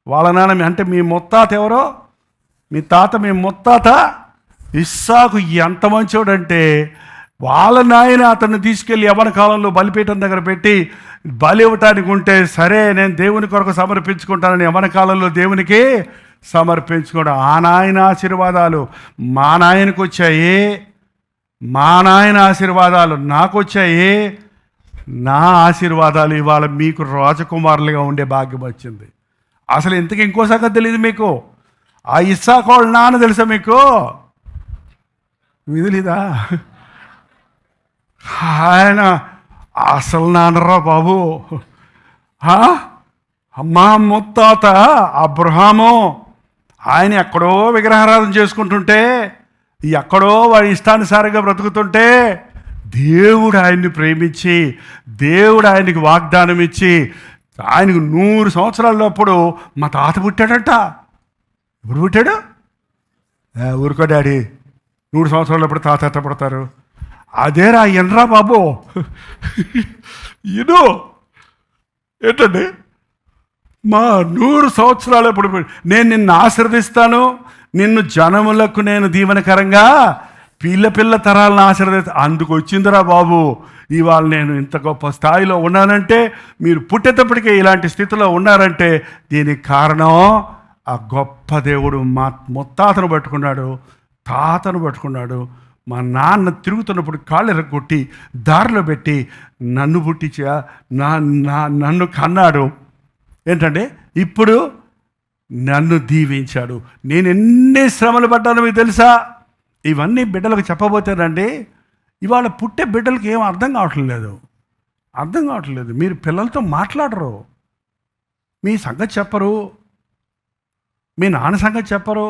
వాళ్ళ నాన్న అంటే మీ ముత్తాత ఎవరో? మీ ముత్తాత ఇస్సాకు ఎంత మంచోడంటే, వాళ్ళ నాయన అతన్ని తీసుకెళ్ళి యవ్వన కాలంలో బలిపీఠం దగ్గర పెట్టి బలి ఇవ్వటానికి ఉంటే, సరే నేను దేవుని కొరకు సమర్పించుకుంటానని యవ్వన కాలంలో దేవునికి సమర్పించుకోవడం. ఆ నాయన ఆశీర్వాదాలు మా నాయనకు వచ్చాయి, మా నాయన ఆశీర్వాదాలు నాకు వచ్చాయి. నా ఆశీర్వాదాలు ఇవాళ మీకు రాజకుమారులుగా ఉండే భాగ్యం వచ్చింది. అసలు ఇంతకు ఇంకో సంగతి తెలియదు మీకు. ఆ ఇస్సాకు వాళ్ళ నాన్న తెలుసా మీకు? తెలీదా? ఆయన అసలు నాన్నరా బాబు. మా ముత్తాత అబ్రహాము, ఆయన ఎక్కడో విగ్రహారాధన చేసుకుంటుంటే, ఎక్కడో వాడి ఇష్టానుసారంగా బ్రతుకుతుంటే, దేవుడు ఆయన్ని ప్రేమించి, దేవుడు ఆయనకి వాగ్దానం ఇచ్చి, ఆయనకు 100 సంవత్సరాలప్పుడు మా తాత పుట్టాడట. ఎప్పుడు పుట్టాడు? ఊరుకో డాడీ, 100 సంవత్సరాలప్పుడు తాత ఎట్ట పుడతారు? అదేరా ఎన్రా బాబు. ఏంటండి మా 100 సంవత్సరాలప్పుడు నేను నిన్ను ఆశీర్వదిస్తాను, నిన్ను జనములకు నేను దీవెనకరంగా పిల్ల తరాలను ఆశీర్వదిస్తాను. అందుకు వచ్చిందిరా బాబు. ఇవాళ నేను ఇంత గొప్ప స్థాయిలో ఉన్నానంటే, మీరు పుట్టేటప్పటికే ఇలాంటి స్థితిలో ఉన్నారంటే దీనికి కారణం ఆ గొప్ప దేవుడు మా ముత్తాతను పట్టుకున్నాడు, తాతను పట్టుకున్నాడు. మా నాన్న తిరుగుతున్నప్పుడు కాళ్ళు ఎరగొట్టి దారిలో పెట్టి నన్ను పుట్టించా, నన్ను కన్నాడు. ఏంటంటే ఇప్పుడు నన్ను దీవించాడు. నేను ఎన్ని శ్రమలు పడ్డానో మీకు తెలుసా? ఇవన్నీ బిడ్డలకు చెప్పబోతేనండి, ఇవాళ పుట్టే బిడ్డలకి ఏం అర్థం కావట్లేదు. మీరు పిల్లలతో మాట్లాడరు, మీ సంగతి చెప్పరు. మీ నాన్న సంగతి చెప్పరు,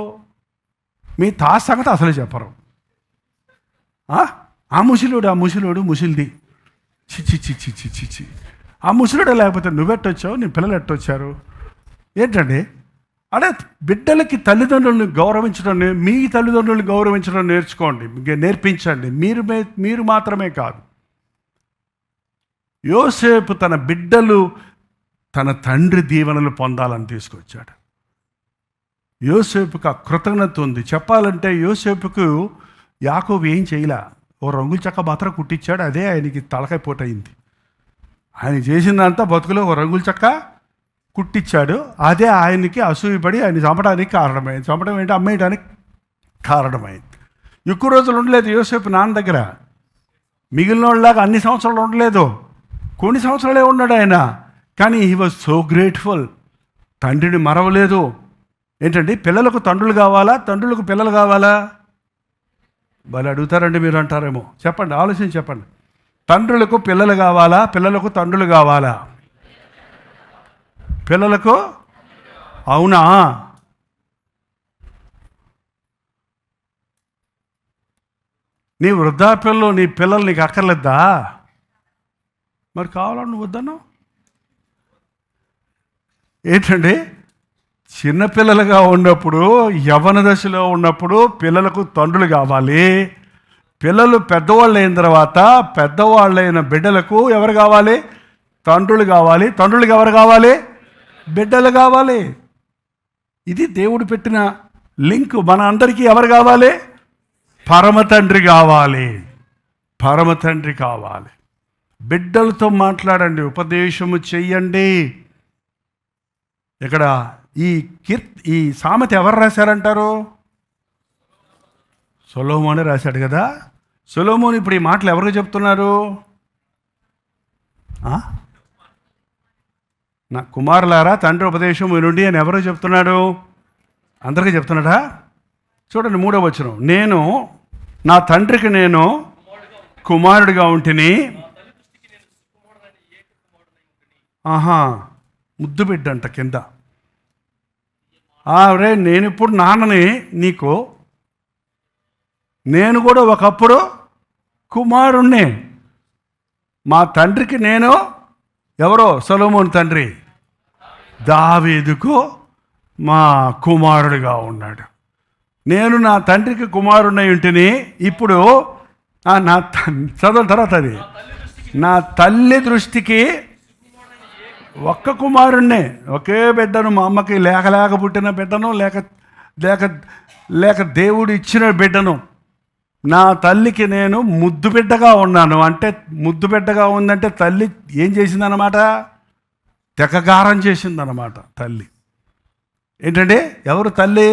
మీ తాత సంగతి అసలు చెప్పరు. ఆ ముసలోడు ముసిలిది, చిచ్చి చిచ్చి చిచ్చి చి ఆ ముసలుడే, లేకపోతే నువ్వెట్టొచ్చావు, నీ పిల్లలు ఎట్టొచ్చారు ఏంటండి? అదే బిడ్డలకి తల్లిదండ్రులను గౌరవించడం, మీ తల్లిదండ్రులను గౌరవించడం నేర్చుకోండి, నేర్పించండి. మీరు మాత్రమే కాదు. యోసేపు తన బిడ్డలు తన తండ్రి దీవెనలు పొందాలని తీసుకొచ్చాడు. యోసేపుకు ఆ కృతజ్ఞత ఉంది. చెప్పాలంటే యోసేపుకు యాకోబు ఏం చేయలే, ఓ రంగుల చెక్క మాత్రం కుట్టించాడు, అదే ఆయనకి తలకాయ పోటయింది. ఆయన చేసిందంతా బతుకులో ఓ రంగుల చెక్క కుట్టించాడు, అదే ఆయనకి అసూయపడి ఆయన చంపడానికి కారణమైంది. చంపడం ఏంటి, అమ్మేయడానికి కారణమైంది. ఎక్కువ రోజులు ఉండలేదు యోసేపు నాన్న దగ్గర, మిగిలిన వాళ్ళలాగా అన్ని సంవత్సరాలు ఉండలేదు, కొన్ని సంవత్సరాలే ఉన్నాడు ఆయన. కానీ హీ వాజ్ సో గ్రేట్ఫుల్, తండ్రిని మరవలేదు. ఏంటండి, పిల్లలకు తండ్రులు కావాలా, తండ్రులకు పిల్లలు కావాలా? వాళ్ళు అడుగుతారండి, మీరు అంటారేమో. చెప్పండి, ఆలోచించి చెప్పండి. తండ్రులకు పిల్లలు కావాలా, పిల్లలకు తండ్రులు కావాలా? పిల్లలకు. అవునా? నీ వృద్ధాప్యంలో నీ పిల్లలు నీకు అక్కర్లేద్దా? మరి కావాలని నువ్వు వద్దన్నావు ఏంటండి? చిన్నపిల్లలుగా ఉన్నప్పుడు, యవ్వన దశలో ఉన్నప్పుడు పిల్లలకు తండ్రులు కావాలి. పిల్లలు పెద్దవాళ్ళు అయిన తర్వాత పెద్దవాళ్ళైన బిడ్డలకు ఎవరు కావాలి? తండ్రులు కావాలి. తండ్రులకు ఎవరు కావాలి? బిడ్డలు కావాలి. ఇది దేవుడు పెట్టిన లింక్. మన అందరికీ ఎవరు కావాలి? పరమ తండ్రి కావాలి. పరమ తండ్రి కావాలి. బిడ్డలతో మాట్లాడండి, ఉపదేశము చెయ్యండి. ఇక్కడ ఈ సామెత ఎవరు రాశారంటారు? సొలొమోనే రాశాడు కదా. సొలొమోను ఇప్పుడు ఈ మాటలు ఎవరికి చెప్తున్నారు? నా కుమారులారా, తండ్రి ఉపదేశం వినుండి అని ఎవరో చెప్తున్నాడు? అందరికీ చెప్తున్నాడా? చూడండి 3వ వచనం. నేను నా తండ్రికి నేను కుమారుడిగా ఉంటిని. ముద్దు బిడ్డంట కింద. రే, నేను ఇప్పుడు నాన్నని నీకు, నేను కూడా ఒకప్పుడు కుమారుణ్ణి. మా తండ్రికి నేను ఎవరో? సొలొమోను తండ్రి దావీదుకు మా కుమారుడిగా ఉన్నాడు. నేను నా తండ్రికి కుమారుణ్ణి ఉంటిని. ఇప్పుడు నా చదవని తర్వాత అది, నా తల్లి దృష్టికి ఒక్క కుమారుణ్ణే, ఒకే బిడ్డను, మా అమ్మకి లేక పుట్టిన బిడ్డను, లేక దేవుడు ఇచ్చిన బిడ్డను, నా తల్లికి నేను ముద్దు బిడ్డగా ఉన్నాను. అంటే ముద్దు బిడ్డగా ఉందంటే తల్లి ఏం చేసిందన్నమాట? తెగగారం చేసిందన్నమాట తల్లి. ఏంటంటే ఎవరు తల్లి?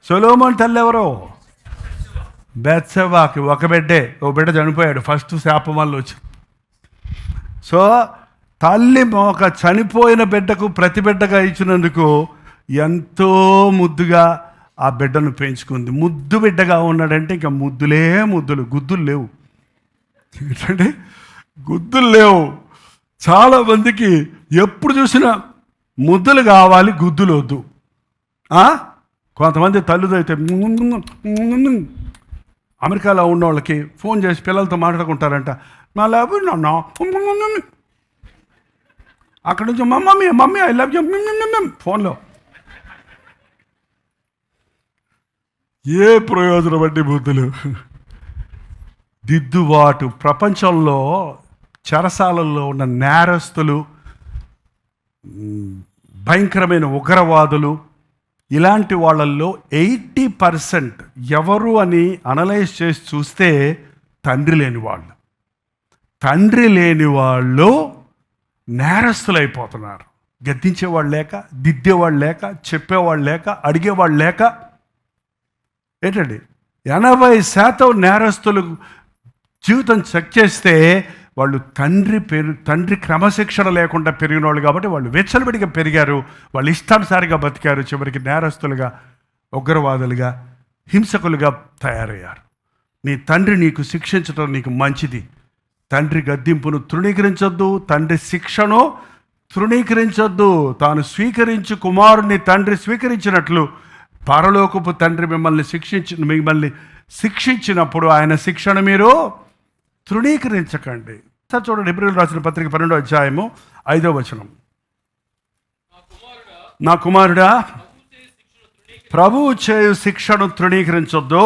సొలొమోను తల్లి ఎవరు? బెత్షెబాకి ఒక బిడ్డే, ఓ బిడ్డ చనిపోయాడు, ఫస్ట్ శాపం వల్ల వచ్చి. సో తల్లి ఒక చనిపోయిన బిడ్డకు ప్రతి బిడ్డగా ఇచ్చినందుకు ఎంతో ముద్దుగా ఆ బిడ్డను పెంచుకుంది. ముద్దు బిడ్డగా ఉన్నాడంటే ఇంకా ముద్దులు, గుద్దులు లేవు. ఏంటంటే గుద్దులు లేవు. చాలామందికి ఎప్పుడు చూసినా ముద్దులు కావాలి, గుద్దులు వద్దు. కొంతమంది తల్లితో అయితే అమెరికాలో ఉన్న వాళ్ళకి ఫోన్ చేసి పిల్లలతో మాట్లాడుకుంటారంట. నా లవ్ నాన్న, అక్కడ నుంచి మమ్మీ ఐ లవ్ యూ ఫోన్లో. ఏ ప్రయోజనం అండి బుద్ధులు? దిద్దుబాటు. ప్రపంచంలో చెరసాలల్లో ఉన్న నేరస్తులు, భయంకరమైన ఉగ్రవాదులు, ఇలాంటి వాళ్ళల్లో 80% ఎవరు అని అనలైజ్ చేసి చూస్తే తండ్రి లేని వాళ్ళు. తండ్రి లేని వాళ్ళు నేరస్తులు అయిపోతున్నారు. గద్దించేవాళ్ళు లేక, దిద్దేవాళ్ళు లేక, చెప్పేవాళ్ళు లేక, అడిగేవాళ్ళు లేక. ఏంటండి 80% నేరస్తులు జీవితం చెక్ చేస్తే వాళ్ళు తండ్రి క్రమశిక్షణ లేకుండా పెరిగిన వాళ్ళు కాబట్టి వాళ్ళు వెచ్చలబడిగా పెరిగారు, వాళ్ళు ఇష్టానుసారిగా బతికారు. చివరికి నేరస్తులుగా, ఉగ్రవాదులుగా, హింసకులుగా తయారయ్యారు. నీ తండ్రి నీకు శిక్షించడం నీకు మంచిది. తండ్రి గద్దింపును తృణీకరించొద్దు, తండ్రి శిక్షను తృణీకరించొద్దు. తాను స్వీకరించి కుమారుని తండ్రి స్వీకరించినట్లు పరలోకపు తండ్రి మిమ్మల్ని శిక్షించినప్పుడు ఆయన శిక్షను మీరు తృణీకరించకండి. సార్ చూడండి, హెబ్రీయులకు రాసిన పత్రిక 12వ అధ్యాయము 5వ వచనం. నా కుమారుడా, ప్రభువు చేయు శిక్షను తృణీకరించొద్దు.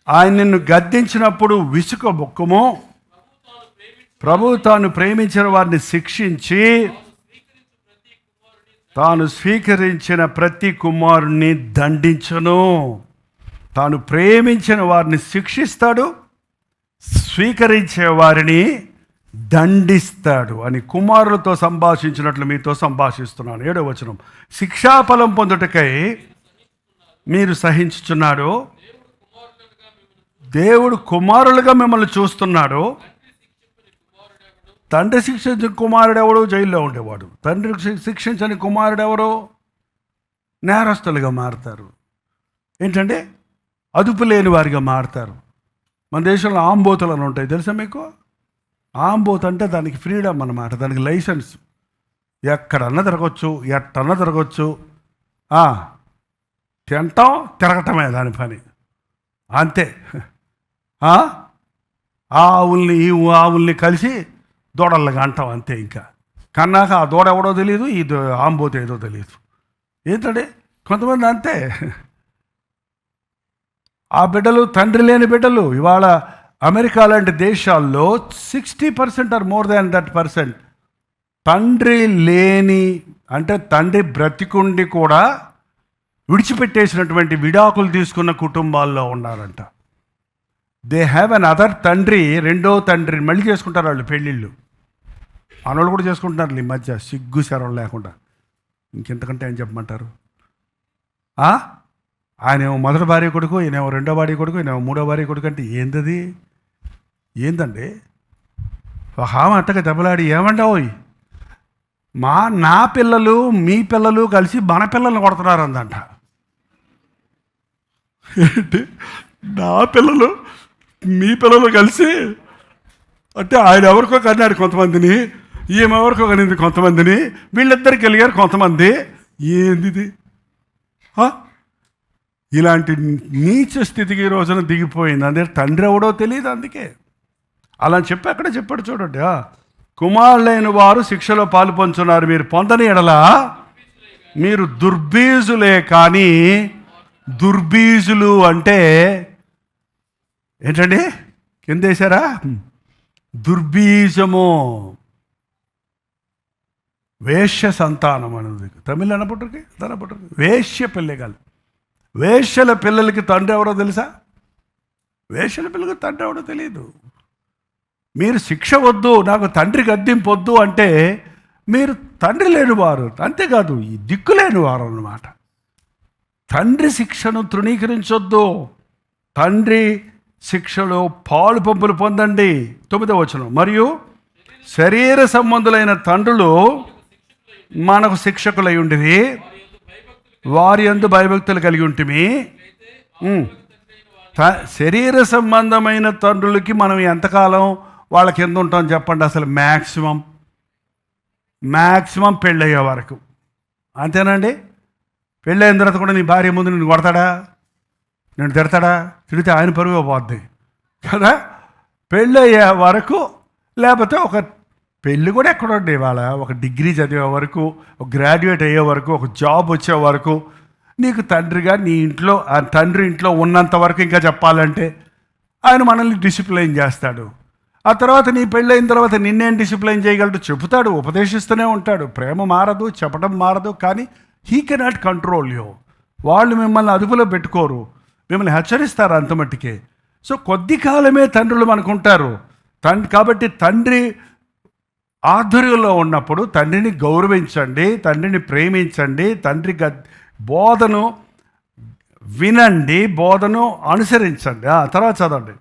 ఆయన నిన్ను గద్దించినప్పుడు విసుకబొక్కుము. ప్రభువు తాను ప్రేమించిన వారిని శిక్షించి తాను స్వీకరించిన ప్రతి కుమారుణ్ణి దండించును. తాను ప్రేమించిన వారిని శిక్షిస్తాడు, స్వీకరించే వారిని దండిస్తాడు అని కుమారులతో సంభాషించినట్లు మీతో సంభాషిస్తున్నాను. 7వ వచనం. శిక్షాఫలం పొందుటకై మీరు సహించుచున్నాడు. దేవుడు కుమారులుగా మిమ్మల్ని చూస్తున్నాడు. తండ్రి శిక్షించిన కుమారుడెవడు? జైల్లో ఉండేవాడు. తండ్రి శిక్షించని కుమారుడెవరు? నేరస్తులుగా మారుతారు. ఏంటంటే అదుపు లేని వారిగా మారుతారు. మన దేశంలో ఆంబోతులు అని ఉంటాయి, తెలుసా మీకు? ఆంబోత్ అంటే దానికి ఫ్రీడమ్ అన్నమాట, దానికి లైసెన్స్. ఎక్కడన్నా తిరగచ్చు, ఎట్టన్నా తిరగచ్చు. తింటాం తిరగటమే దాని పని, అంతే. ఆవుల్ని ఈ ఆవుల్ని కలిసి దూడల్లాగా అంటాం, అంతే. ఇంకా కన్నాక ఆ దూడ ఎవడో తెలియదు, ఈ ఆంబోతు ఏదో తెలియదు. ఏంటంటే కొంతమంది అంతే. ఆ బిడ్డలు తండ్రి లేని బిడ్డలు. ఇవాళ అమెరికా లాంటి దేశాల్లో 60% or more than that percent తండ్రి లేని, అంటే తండ్రి బ్రతికుండి కూడా విడిచిపెట్టేసినటువంటి విడాకులు తీసుకున్న కుటుంబాల్లో ఉన్నారంట. దే హ్యావ్ అన్ అదర్ తండ్రి, రెండో తండ్రి మళ్ళీ చేసుకుంటారు వాళ్ళు పెళ్ళిళ్ళు. మనోళ్ళు కూడా చేసుకుంటున్నారు ఈ మధ్య, సిగ్గు శరం లేకుండా. ఇంకెంతకంటే ఏం చెప్పమంటారు? ఆయనేమో మొదటి భార్య కొడుకు, ఈయనేమో రెండో భార్య కొడుకు, ఈయనేమో మూడో భార్య కొడుకు. అంటే ఏందది? ఏందండి? ఒక ఆమె అట్టగా దెబ్బలాడి, ఏమంటావు నా పిల్లలు మీ పిల్లలు కలిసి మన పిల్లల్ని కొడుతున్నారు అందంట. ఏంటి? నా పిల్లలు మీ పిల్లలు కలిసి అంటే ఆయన ఎవరికో కన్నాడు కొంతమందిని, ఈమె ఎవరికో కనింది కొంతమందిని, వీళ్ళిద్దరికి కలిగారు కొంతమంది. ఏంది ఇది? ఇలాంటి నీచ స్థితికి ఈ రోజున దిగిపోయింది. అదే తండ్రి ఎవడో తెలియదు. అందుకే అలా చెప్పి అక్కడ చెప్పాడు చూడండి. కుమారులైన వారు శిక్షలో పాలు పంచున్నారు. మీరు పొందని ఎడల మీరు దుర్బీజులే. కానీ దుర్బీజులు అంటే ఏంటండి? కింద వేశారా? దుర్బీజము, వేశ్య సంతానం అనేది తమిళ అనపట్టుకి వేశ్య పిల్లగాలు. వేశ్యల పిల్లలకి తండ్రి ఎవరో తెలుసా? వేశ్యల పిల్లలకి తండ్రి ఎవరో తెలియదు. మీరు శిక్ష వద్దు, నాకు తండ్రి గద్దింపు వద్దు అంటే మీరు తండ్రి లేనివారు, అంతేకాదు ఈ దిక్కు లేనివారు అన్నమాట. తండ్రి శిక్షను తృణీకరించొద్దు. తండ్రి శిక్షలో పాలు పంపులు పొందండి. 9వ వచనం. మరియు శరీర సంబంధులైన తండ్రులు మనకు శిక్షకులై ఉండిరి, వారి యందు భయభక్తులు కలిగి ఉంటిమి. శరీర సంబంధమైన తండ్రులకి మనం ఎంతకాలం వాళ్ళ కింద ఉంటాం చెప్పండి? అసలు మ్యాక్సిమం పెళ్ళయ్యే వరకు, అంతేనండి. పెళ్ళైన తర్వాత కూడా నీ భార్య ముందు నేను కొడతాడా, నేను తిడతాడా? తిడితే ఆయన పరువు పోద్ది కదా. పెళ్ళయ్యే వరకు, లేకపోతే ఒక పెళ్ళి కూడా ఎక్కడుండే ఇవాళ, ఒక డిగ్రీ చదివే వరకు, ఒక గ్రాడ్యుయేట్ అయ్యే వరకు, ఒక జాబ్ వచ్చే వరకు నీకు తండ్రిగా నీ ఇంట్లో ఆ తండ్రి ఇంట్లో ఉన్నంత వరకు ఇంకా చెప్పాలంటే ఆయన మనల్ని డిసిప్లైన్ చేస్తాడు. ఆ తర్వాత నీ పెళ్ళైన తర్వాత నిన్నేం డిసిప్లైన్ చేయగలడు? చెబుతాడు, ఉపదేశిస్తూనే ఉంటాడు. ప్రేమ మారదు, చెప్పడం మారదు, కానీ హీ కెనాట్ కంట్రోల్ యూ. వాళ్ళు మిమ్మల్ని అదుపులో పెట్టుకోరు, మిమ్మల్ని హెచ్చరిస్తారు అంత మట్టికే. సో కొద్ది కాలమే తండ్రులు మనకుంటారు. కాబట్టి తండ్రి ఆధ్వర్యంలో ఉన్నప్పుడు తండ్రిని గౌరవించండి, తండ్రిని ప్రేమించండి, తండ్రి బోధను వినండి, బోధను అనుసరించండి. తర్వాత చదవండి.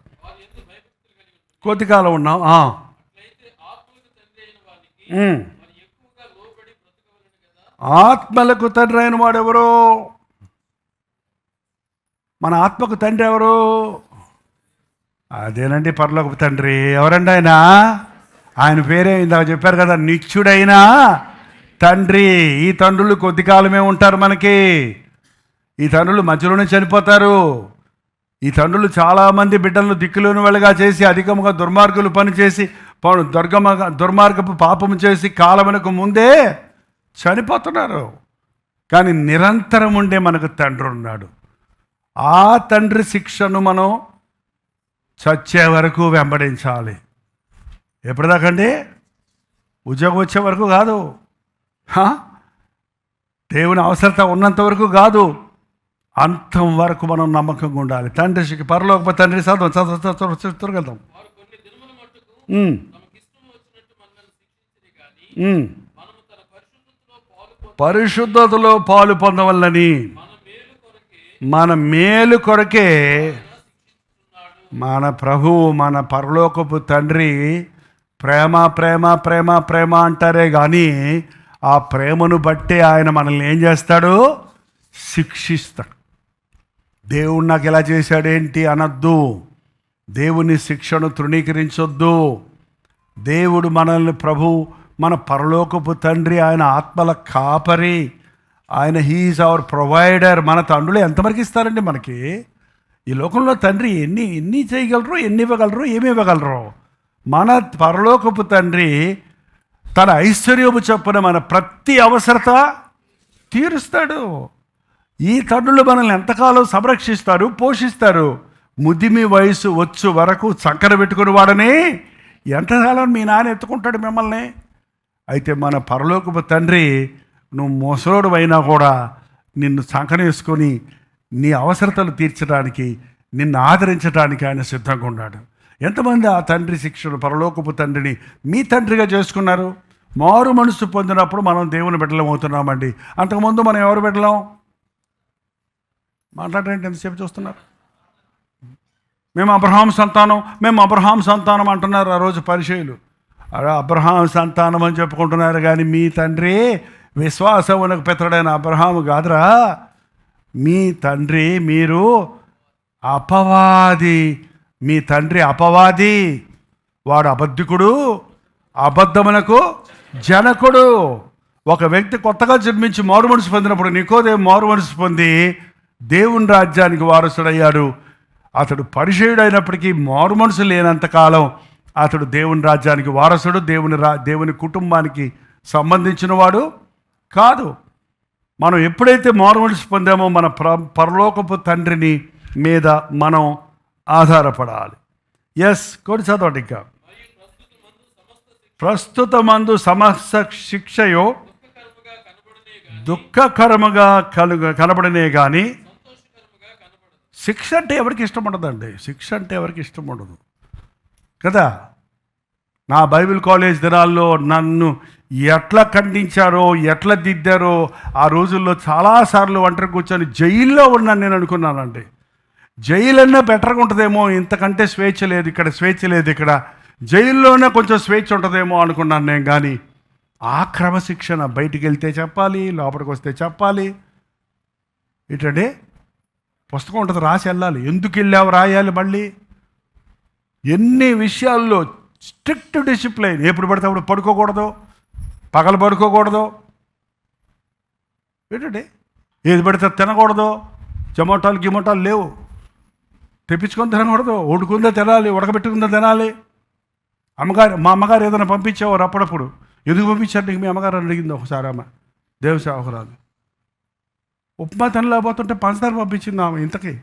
కొద్ది కాలం ఉన్నాం. ఆత్మలకు తండ్రి అయిన వాడు ఎవరు? మన ఆత్మకు తండ్రి ఎవరు? అదేనండి పరలోకపు తండ్రి. ఎవరండి ఆయన? ఆయన పేరే ఇందాక చెప్పారు కదా, నిత్యుడైన తండ్రి. ఈ తండ్రులు కొద్ది కాలమే ఉంటారు మనకి. ఈ తండ్రులు మధ్యలోనే చనిపోతారు. ఈ తండ్రులు చాలామంది బిడ్డలను దిక్కులోని వాళ్ళగా చేసి అధికముగా దుర్మార్గులు పనిచేసి దుర్మార్గపు పాపము చేసి కాలమునకు ముందే చనిపోతున్నారు. కానీ నిరంతరం ఉండే మనకు తండ్రి ఉన్నాడు. ఆ తండ్రి శిక్షను మనం చచ్చే వరకు వెంబడించాలి. ఎప్పటిదాకండి? ఉద్యోగం వచ్చే వరకు కాదు, దేవుని అవసరత ఉన్నంత వరకు కాదు, అంతం వరకు మనం నమ్మకంగా ఉండాలి. తండ్రి పరలోక తండ్రి చదవగలుగుతాం. పరిశుద్ధతలో పాలు పొందవల్లని మన మేలు కొరకే మన ప్రభువు, మన పరలోకపు తండ్రి ప్రేమ ప్రేమ ప్రేమ ప్రేమ అంటారే కానీ ఆ ప్రేమను బట్టి ఆయన మనల్ని ఏం చేస్తాడు? శిక్షిస్తాడు. దేవుడు నాకు ఎలా చేశాడేంటి అనొద్దు. దేవుని శిక్షను తృణీకరించొద్దు. దేవుడు మనల్ని మన పరలోకపు తండ్రి, ఆయన ఆత్మల కాపరి, ఆయన హీఈస్ అవర్ ప్రొవైడర్. మన తండ్రులు ఎంతవరకు ఇస్తారండి మనకి? ఈ లోకంలో తండ్రి ఎన్ని చేయగలరు, ఎన్ని ఇవ్వగలరు, ఏమి ఇవ్వగలరు? మన పరలోకపు తండ్రి తన ఐశ్వర్యము చొప్పున మన ప్రతి అవసరత తీరుస్తాడు. ఈ తండ్రులు మనల్ని ఎంతకాలం సంరక్షిస్తారు, పోషిస్తారు. ముదిమి వయసు వచ్చు వరకు చక్కర పెట్టుకుని వాడని ఎంతకాలం మీ నాన్న ఎత్తుకుంటాడు మిమ్మల్ని. అయితే మన పరలోకపు తండ్రి నువ్వు ముసలోడు అయినా కూడా నిన్ను సంకనేసుకొని నీ అవసరతలు తీర్చడానికి, నిన్ను ఆదరించడానికి ఆయన సిద్ధంగా ఉన్నాడు. ఎంతమంది ఆ తండ్రి శిక్షను, పరలోకపు తండ్రిని మీ తండ్రిగా చేసుకున్నారు? మారు మనసు పొందినప్పుడు మనం దేవుని బిడ్డలం అవుతున్నామండి. అంతకుముందు మనం ఎవరు బిడ్డలం? మాట్లాడేంటి ఎంతసేపు చూస్తున్నారు? మేము అబ్రహాం సంతానం అంటున్నారు ఆ రోజు పరిచయులు. అబ్రహాం సంతానం అని చెప్పుకుంటున్నారు, కానీ మీ తండ్రి విశ్వాసమునకు పితరుడైన అబ్రహాము కాదురా. మీ తండ్రి, మీరు అపవాది. మీ తండ్రి అపవాది, వాడు అబద్ధికుడు, అబద్ధమునకు జనకుడు. ఒక వ్యక్తి కొత్తగా జన్మించి మారు మనసు పొందినప్పుడు, నికోదేము మారు మనసు పొంది దేవుని రాజ్యానికి వారసుడయ్యాడు. అతడు పరిచయుడు అయినప్పటికీ మారు మనసు లేనంతకాలం అతడు దేవుని రాజ్యానికి వారసుడు, దేవుని కుటుంబానికి సంబంధించిన వాడు కాదు. మనం ఎప్పుడైతే మారు మనసు పొందామో మన పరలోకపు తండ్రిని మీద మనం ఆధారపడాలి. కోడి చదవండి. ఇంకా ప్రస్తుతమందు సమస్త శిక్షయో దుఃఖకరముగా కనబడనే కానీ శిక్ష అంటే ఎవరికి ఇష్టం ఉండదండి. శిక్ష అంటే ఎవరికి ఇష్టం ఉండదు కదా. నా బైబిల్ కాలేజ్ దినాల్లో నన్ను ఎట్లా ఖండించారో, ఎట్లా దిద్దారో, ఆ రోజుల్లో చాలాసార్లు ఒంటరి కూర్చొని జైల్లో ఉన్నాను నేను అనుకున్నానండి. జైలన్నా బెటర్గా ఉంటుందేమో, ఇంతకంటే స్వేచ్ఛ లేదు ఇక్కడ, స్వేచ్ఛ లేదు ఇక్కడ, జైల్లోనే కొంచెం స్వేచ్ఛ ఉంటుందేమో అనుకున్నాను నేను. కానీ ఆ క్రమశిక్షణ, బయటికి వెళ్తే చెప్పాలి, లోపలికి వస్తే చెప్పాలి. ఏంటంటే పుస్తకం ఉంటుంది, రాసి వెళ్ళాలి. ఎందుకు వెళ్ళావు రాయాలి. మళ్ళీ ఎన్ని విషయాల్లో స్ట్రిక్ట్ డిసిప్లైన్. ఎప్పుడు పడితే అప్పుడు పడుకోకూడదు, పగలు పడుకోకూడదు. ఏంటంటే ఏది పడితే తినకూడదు. గిమోటాలు లేవు, తెప్పించుకొని తినకూడదు. వండుకుందే తినాలి, ఉడకబెట్టుకుందే తినాలి. మా అమ్మగారు ఏదైనా పంపించేవారు అప్పుడప్పుడు. ఎందుకు పంపించారు నీకు మీ అమ్మగారు అడిగింది ఒకసారి ఆమె, దేవసేవకురాలు. ఉప్మా తినలేకపోతుంటే పంచదార పంపించింది ఆమె. ఇంతకీ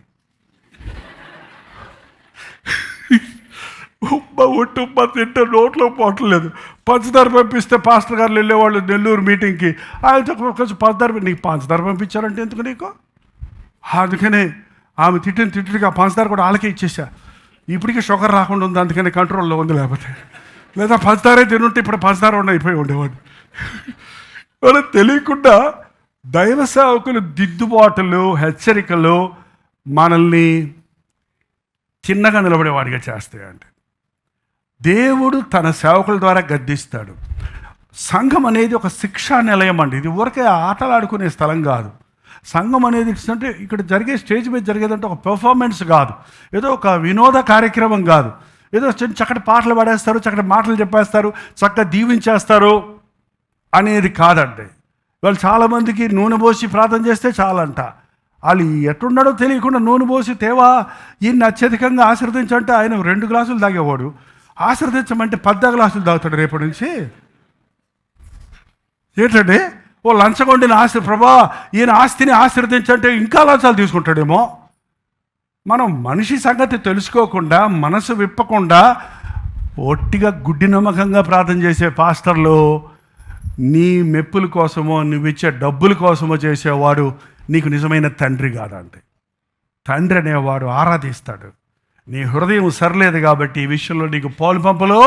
ఉప్మా తింటే నోట్లో పోవట్లేదు. పంచదార పంపిస్తే పాస్టర్ గారు వెళ్ళేవాళ్ళు నెల్లూరు మీటింగ్కి. ఆయన కొంచెం పంచదార, నీకు పంచదార పంపించారంటే ఎందుకు నీకు? అందుకనే ఆమె తిట్టిగా పంచదార కూడా వాళ్ళకే ఇచ్చేసా. ఇప్పటికీ షుగర్ రాకుండా ఉంది, అందుకని కంట్రోల్లో ఉంది. లేకపోతే లేదా పంచదారే తినుంటే ఇప్పుడు పంచదార అయిపోయి ఉండేవాడు. వాళ్ళకి తెలియకుండా దైవ సేవకులు దిద్దుబాటులు, హెచ్చరికలు మనల్ని చిన్నగా నిలబడేవాడిగా చేస్తాయంటే దేవుడు తన సేవకుల ద్వారా గద్దిస్తాడు. సంఘం అనేది ఒక శిక్షా నిలయం అండి. ఇది ఊరికే ఆటలాడుకునే స్థలం కాదు. సంఘం అనేది అంటే ఇక్కడ జరిగే స్టేజ్ మీద జరిగేదంటే ఒక పెర్ఫార్మెన్స్ కాదు, ఏదో ఒక వినోద కార్యక్రమం కాదు. ఏదో చక్కటి పాటలు పాడేస్తారు, చక్కటి మాటలు చెప్పేస్తారు, చక్కగా దీవించేస్తారు అనేది కాదండి. వాళ్ళు చాలామందికి నూనె పోసి ప్రార్థన చేస్తే చాలంట. వాళ్ళు ఎట్టున్నాడో తెలియకుండా నూనె పోసి తేవా ఈయన్ని అత్యధికంగా ఆశీర్వదించంటే ఆయన 2 గ్లాసులు తాగేవాడు, ఆశీర్వదించమంటే 10 గ్లాసులు తాగుతాడు రేపటి నుంచి. ఏంటండి ఓ లంచగొండిన ప్రభా ఈయన ఆస్తిని ఆశీర్వదించంటే ఇంకా లంచాలు తీసుకుంటాడేమో. మనం మనిషి సంగతి తెలుసుకోకుండా, మనసు విప్పకుండా, ఒట్టిగా గుడ్డి నమ్మకంగా ప్రార్థన చేసే పాస్టర్లు నీ మెప్పుల కోసమో నువ్విచ్చే డబ్బుల కోసమో చేసేవాడు నీకు నిజమైన తండ్రి కాదండి. తండ్రి అనేవాడు ఆరాధిస్తాడు. నీ హృదయం సరిలేదు కాబట్టి ఈ విషయంలో నీకు పాలు పంపులు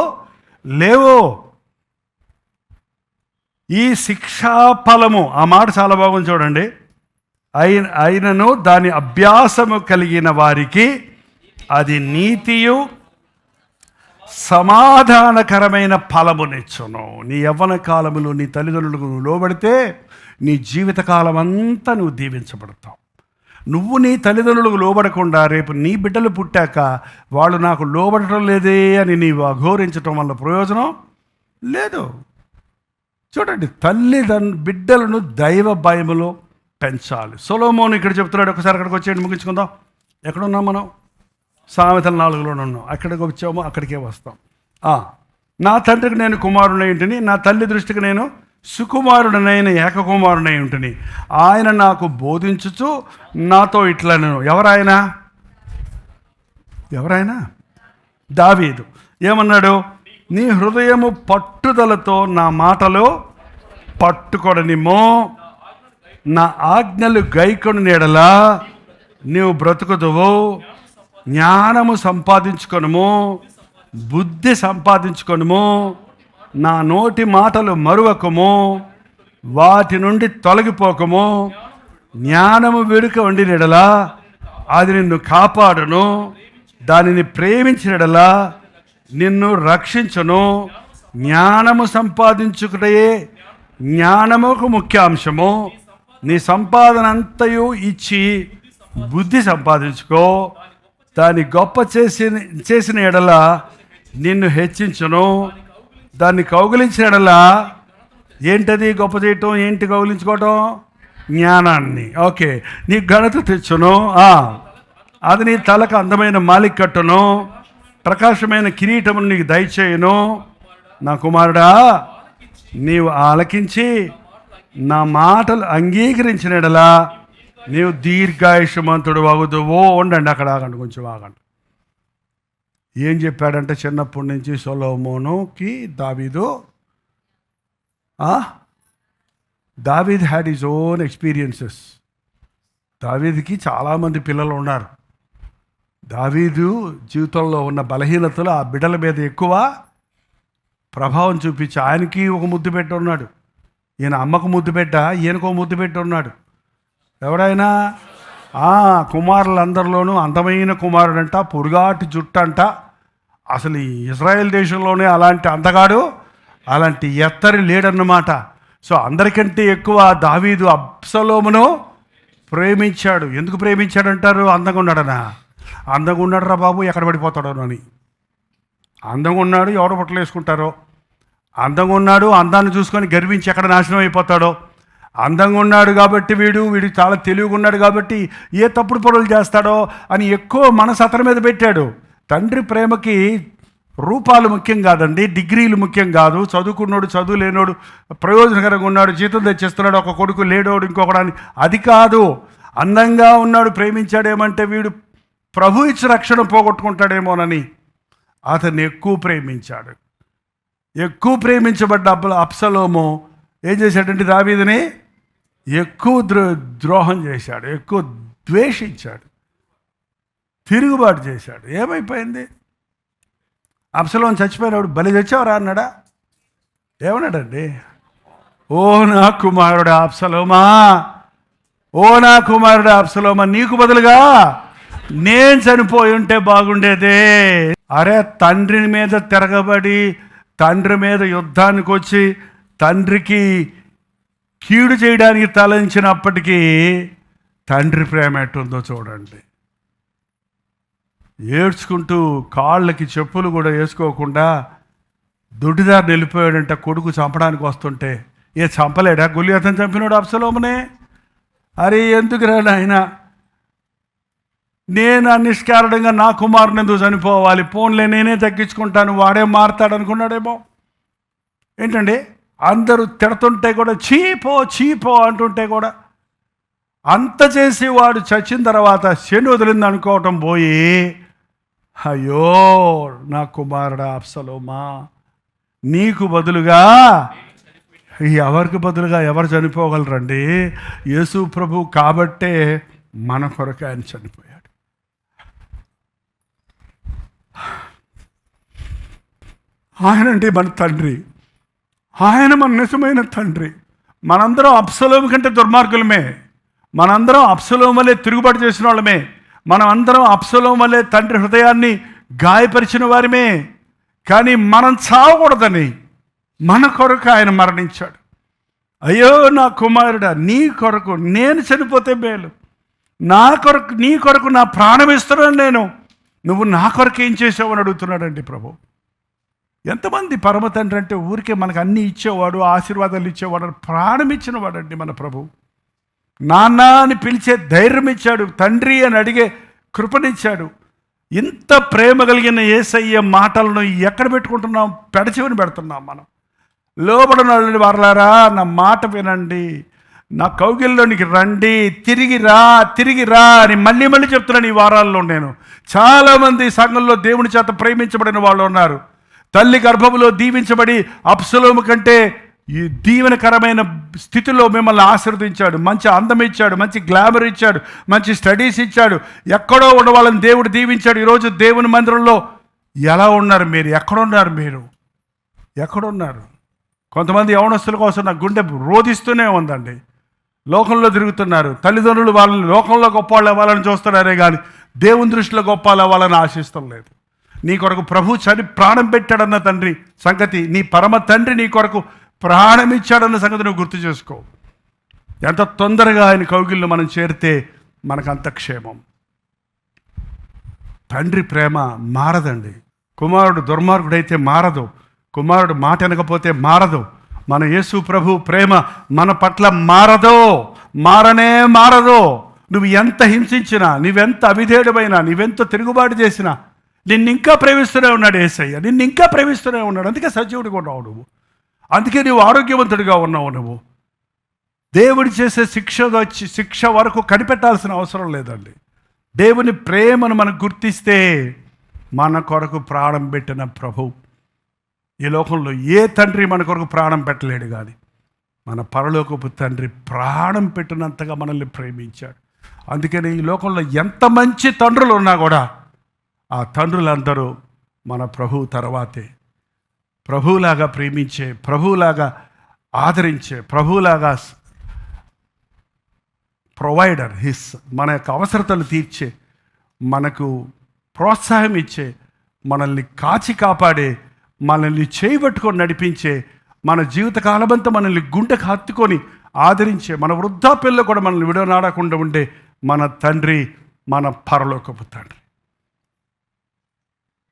లేవు. ఈ శిక్షా ఫలము, ఆ మాట చాలా బాగుంది చూడండి. అయినను దాని అభ్యాసము కలిగిన వారికి అది నీతియు సమాధానకరమైన ఫలమునిచ్చును. నీ యవ్వన కాలములో నీ తల్లిదండ్రులకు నువ్వు లోబడితే నీ జీవితకాలం అంతా నువ్వు దీవించబడతావు. నువ్వు నీ తల్లిదండ్రులకు లోబడకుండా రేపు నీ బిడ్డలు పుట్టాక వాళ్ళు నాకు లోబడటం లేదే అని నీవు అఘోరించటం వల్ల ప్రయోజనం లేదు. చూడండి, బిడ్డలను దైవ భయములో పెంచాలి. సొలొమోను ఇక్కడ చెప్తున్నాడు. ఒకసారి అక్కడికి వచ్చేయండి, ముగించుకుందాం. ఎక్కడున్నాం మనం? సామెతల 4లోనే ఉన్నాం. ఎక్కడికి వచ్చామో అక్కడికే వస్తాం. నా తండ్రికి నేను కుమారుడై ఉంటిని, నా తల్లి దృష్టికి నేను సుకుమారుడనైన ఏకకుమారుడై ఉంటిని. ఆయన నాకు బోధించుచు నాతో ఇట్లను. ఎవరైనా దావీదు ఏమన్నాడు? నీ హృదయము పట్టుదలతో నా మాటలు పట్టుకొడనిమో, నా ఆజ్ఞలు గైకొను నీడలా నీవు బ్రతుకుదువు. జ్ఞానము సంపాదించుకొనుము, బుద్ధి సంపాదించుకొనుము. నా నోటి మాటలు మరువకము, వాటి నుండి తొలగిపోకము. జ్ఞానము వెనుక ఉండినెడలా అది నిన్ను కాపాడును, దానిని ప్రేమించినెడలా నిన్ను రక్షించును. జ్ఞానము సంపాదించుకుటే జ్ఞానముకు ముఖ్యాంశము. నీ సంపాదన అంతయు ఇచ్చి బుద్ధి సంపాదించుకో. దాన్ని గొప్ప చేసిన ఎడల నిన్ను హెచ్చించును. దాన్ని కౌగిలించిన ఎడల ఏంటది గొప్ప చేయటం? ఏంటి కౌగిలించుకోవటం? జ్ఞానాన్ని. ఓకే, నీ ఘనత తెచ్చును. అది నీ తలకు అందమైన మాలిక కట్టును, ప్రకాశమైన కిరీటమును నీకు దయచేయును. నా కుమారుడా, నీవు ఆలకించి నా మాటలు అంగీకరించిన ఎడలా నీవు దీర్ఘాయుష్మంతుడు అగుదువో. ఉండండి, అక్కడ ఆగండి, కొంచెం ఆగండి. ఏం చెప్పాడంటే చిన్నప్పటి నుంచి సొలొమోనుకి దావీదు హ్యాడ్ హిజ్ ఓన్ ఎక్స్పీరియన్సెస్. దావీదుకి చాలామంది పిల్లలు ఉన్నారు. దావీదు జీవితంలో ఉన్న బలహీనతలు ఆ బిడ్డల మీద ఎక్కువ ప్రభావం చూపించి ఆయనకి ఒక ముద్దు పెట్టి ఉన్నాడు. ఈయన అమ్మకు ముద్దు పెట్ట, ఈయనకు ఒక ముద్దు పెట్టి ఉన్నాడు. ఎవడైనా కుమారులందరిలోనూ అందమైన కుమారుడంట, పొరుగాటి జుట్టు అంట. అసలు ఈ ఇజ్రాయెల్ దేశంలోనే అలాంటి అందగాడు, అలాంటి ఎత్తరి లేడన్నమాట. సో అందరికంటే ఎక్కువ దావీదు అబ్షలోమును ప్రేమించాడు. ఎందుకు ప్రేమించాడంటారు? అందంగా ఉన్నాడనా? అందంగా ఉన్నాడు రా బాబు, ఎక్కడ పడిపోతాడో అని. అందంగా ఉన్నాడు, ఎవరు బట్టలు వేసుకుంటారో. అందంగా ఉన్నాడు, అందాన్ని చూసుకొని గర్వించి ఎక్కడ నాశనం అయిపోతాడో. అందంగా ఉన్నాడు కాబట్టి వీడు చాలా తెలివిగా ఉన్నాడు కాబట్టి ఏ తప్పుడు పనులు చేస్తాడో అని ఎక్కువ మనసు అతని మీద పెట్టాడు. తండ్రి ప్రేమకి రూపాలు ముఖ్యం కాదండి, డిగ్రీలు ముఖ్యం కాదు. చదువుకున్నాడు, చదువు లేనోడు, ప్రయోజనకరంగా ఉన్నాడు, జీతం తెచ్చిస్తున్నాడు, ఒక కొడుకు లేడోడు, ఇంకొకడాన్ని, అది కాదు. అందంగా ఉన్నాడు ప్రేమించాడేమంటే వీడు ప్రభు ఇచ్చి రక్షణ పోగొట్టుకుంటాడేమోనని అతన్ని ఎక్కువ ప్రేమించాడు. ఎక్కువ ప్రేమించబడ్డ అబ్షలోము ఏం చేశాడంటే దావీదుని ఎక్కువ ద్రోహం చేశాడు, ఎక్కువ ద్వేషించాడు, తిరుగుబాటు చేశాడు. ఏమైపోయింది? అబ్షలోము చచ్చిపోయినాడు. బలి తెచ్చావరా అన్నాడా? ఏమన్నాడండి? ఓ నా కుమారుడా అబ్షలోమా, ఓ నా కుమారుడా అబ్షలోమా, నీకు బదులుగా నేను చనిపోయి ఉంటే బాగుండేదే. అరే, తండ్రి మీద తిరగబడి తండ్రి మీద యుద్ధానికి వచ్చి తండ్రికి కీడు చేయడానికి తలంచినప్పటికీ తండ్రి ప్రేమ ఎట్టుందో చూడండి. ఏడ్చుకుంటూ కాళ్ళకి చెప్పులు కూడా వేసుకోకుండా దొడ్డిదారు వెళ్ళిపోయాడంట కొడుకు చంపడానికి వస్తుంటే. చంపలేడా? గొలియాతను చంపినాడు అబ్షలోమునే. అరే ఎందుకురా నాయన, నేను నిష్కారణంగా నా కుమారుని ఎందుకు చనిపోవాలి, పోన్లే నేనే తగ్గించుకుంటాను, వాడే మారుతాడు అనుకున్నాడేమో. ఏంటండి, అందరూ తిడుతుంటే కూడా చీపో అంటుంటే కూడా అంత చేసి వాడు చచ్చిన తర్వాత శని వదిలింది అనుకోవటం పోయి, అయ్యో నా కుమారుడా అబ్షలోమా, నీకు బదులుగా ఎవరికి బదులుగా ఎవరు చనిపోగలరండి? యేసు ప్రభు కాబట్టే మన కొరకు ఆయన చనిపోయాడు. ఆయనండి మన తండ్రి, ఆయన మన నిజమైన తండ్రి. మనందరం అబ్షలోము కంటే దుర్మార్గులమే, మనందరం అబ్షలోము వల్లే తిరుగుబాటు చేసిన వాళ్ళమే, మనం అందరం అబ్షలోము వల్లే తండ్రి హృదయాన్ని గాయపరిచిన వారిమే. కానీ మనం చావకూడదని మన కొరకు ఆయన మరణించాడు. అయ్యో నా కుమారుడా, నీ కొరకు నేను చనిపోతే మేలు, నీ కొరకు నా ప్రాణం ఇస్తున్నాను నేను, నువ్వు నా కొరకు ఏం చేసావు అని అడుగుతున్నాడండి ప్రభు. ఎంతమంది పరమ తండ్రి అంటే ఊరికే మనకు అన్నీ ఇచ్చేవాడు, ఆశీర్వాదాలు ఇచ్చేవాడు, ప్రాణం ఇచ్చిన వాడండి మన ప్రభు. నాన్న అని పిలిచే ధైర్యం ఇచ్చాడు, తండ్రి అని అడిగే కృపనిచ్చాడు. ఇంత ప్రేమ కలిగిన యేసయ్య మాటలను ఎక్కడ పెట్టుకుంటున్నాం? పెడచెవిని పెడుతున్నాం మనం. లోబడిన వారలారా, నా మాట వినండి, నా కౌగిల్లోనికి రండి, తిరిగి రా అని మళ్ళీ చెప్తున్నాను. ఈ వారాల్లో నేను చాలామంది సంఘంలో దేవుని చేత ప్రేమించబడిన వాళ్ళు ఉన్నారు. తల్లి గర్భములో దీవించబడి అబ్షలోము కంటే ఈ దీవెనకరమైన స్థితిలో మిమ్మల్ని ఆశీర్వదించాడు, మంచి అందం ఇచ్చాడు, మంచి గ్లామర్ ఇచ్చాడు, మంచి స్టడీస్ ఇచ్చాడు, ఎక్కడో ఉన్న వాళ్ళని దేవుడు దీవించాడు. ఈరోజు దేవుని మందిరంలో ఎలా ఉన్నారు మీరు? ఎక్కడున్నారు? కొంతమంది యవనస్తుల కోసం నా గుండె రోధిస్తూనే ఉందండి. లోకంలో తిరుగుతున్నారు, తల్లిదండ్రులు వాళ్ళని లోకంలో గొప్పవాళ్ళు అవ్వాలని చూస్తున్నారే కానీ దేవుని దృష్టిలో గొప్ప అవ్వాలని ఆశిస్తాం లేదు. నీ కొరకు ప్రభు ప్రాణం పెట్టాడన్న తండ్రి సంగతి, నీ పరమ తండ్రి నీ కొరకు ప్రాణం ఇచ్చాడన్న సంగతి నువ్వు గుర్తు చేసుకో. ఎంత తొందరగా ఆయన కౌగిల్లో మనం చేరితే మనకంత క్షేమం. తండ్రి ప్రేమ మారదండి. కుమారుడు దుర్మార్గుడైతే మారదు, కుమారుడు మాట వినకపోతే మారదు. మన యేసు ప్రభు ప్రేమ మన పట్ల మారదు. నువ్వు ఎంత హింసించినా, నువ్వెంత అవిధేయుడమైనా, నువ్వెంత తిరుగుబాటు చేసినా నిన్ను ఇంకా ప్రేమిస్తూనే ఉన్నాడు యేసయ్య, నిన్ను ఇంకా ప్రేమిస్తూనే ఉన్నాడు. అందుకే సజీవుడిగా ఉన్నావు నువ్వు, అందుకే నువ్వు ఆరోగ్యవంతుడిగా ఉన్నావు. నువ్వు దేవుడు చేసే శిక్ష వరకు కనిపెట్టాల్సిన అవసరం లేదండి. దేవుని ప్రేమను మనం గుర్తిస్తే మన కొరకు ప్రాణం పెట్టిన ప్రభు, ఈ లోకంలో ఏ తండ్రి మన కొరకు ప్రాణం పెట్టలేడు, కానీ మన పరలోకపు తండ్రి ప్రాణం పెట్టినంతగా మనల్ని ప్రేమించాడు. అందుకని ఈ లోకంలో ఎంత మంచి తండ్రులు ఉన్నా కూడా ఆ తండ్రులందరూ మన ప్రభువు తర్వాతే. ప్రభువులాగా ప్రేమించే, ప్రభువులాగా ఆదరించే, ప్రభువులాగా ప్రొవైడర్ మన యొక్క అవసరతలు తీర్చే, మనకు ప్రోత్సాహం ఇచ్చే, మనల్ని కాచి కాపాడే, మనల్ని చేయబట్టుకొని నడిపించే, మన జీవితకాలమంతా మనల్ని గుండెకు హత్తుకొని ఆదరించే, మన వృద్ధాప్యంలో కూడా మనల్ని విడనాడకుండా ఉండే మన తండ్రి, మన పరలోకపు తండ్రి.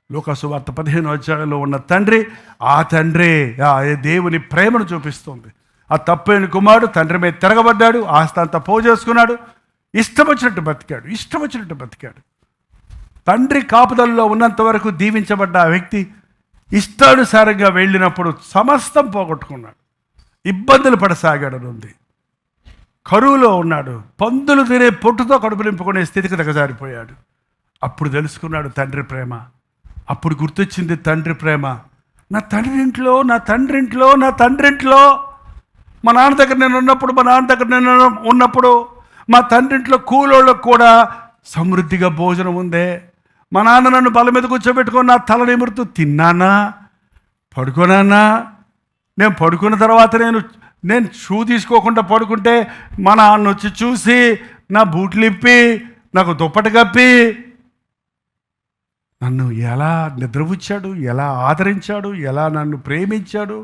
లూకా సువార్త 15వ అధ్యాయంలో ఉన్న తండ్రి, ఆ తండ్రే దేవుని ప్రేమను చూపిస్తుంది. ఆ తప్పైన కుమారుడు తండ్రి మీద తిరగబడ్డాడు, ఆస్తి అంతా పోజేసుకున్నాడు, ఇష్టం వచ్చినట్టు బతికాడు. తండ్రి కాపుదలలో ఉన్నంత వరకు దీవించబడ్డ ఆ వ్యక్తి ఇష్టానుసారంగా వెళ్ళినప్పుడు సమస్తం పోగొట్టుకున్నాడు, ఇబ్బందులు పడసాగాడు ఉంది, కరువులో ఉన్నాడు, పందులు తినే పొట్టుతో కడుపు నింపుకునే స్థితికి దిగజారిపోయాడు. అప్పుడు తెలుసుకున్నాడు తండ్రి ప్రేమ. అప్పుడు గుర్తొచ్చింది తండ్రి ప్రేమ. నా తండ్రి ఇంట్లో మా నాన్న దగ్గర నేను ఉన్నప్పుడు మా తండ్రి ఇంట్లో కూలోళ్ళకు కూడా సమృద్ధిగా భోజనం ఉందే. మా నాన్న నన్ను బల మీద కూర్చోబెట్టుకొని నా తల నిమురుతూ తిన్నానా, పడుకోనానా. నేను పడుకున్న తర్వాత నేను షూ తీసుకోకుండా పడుకుంటే మా నాన్న వచ్చి చూసి నా బూట్లు ఇప్పి నాకు దుప్పటి కప్పి నన్ను ఎలా నిద్రపుచ్చాడు, ఎలా ఆదరించాడు, ఎలా నన్ను ప్రేమించాడు,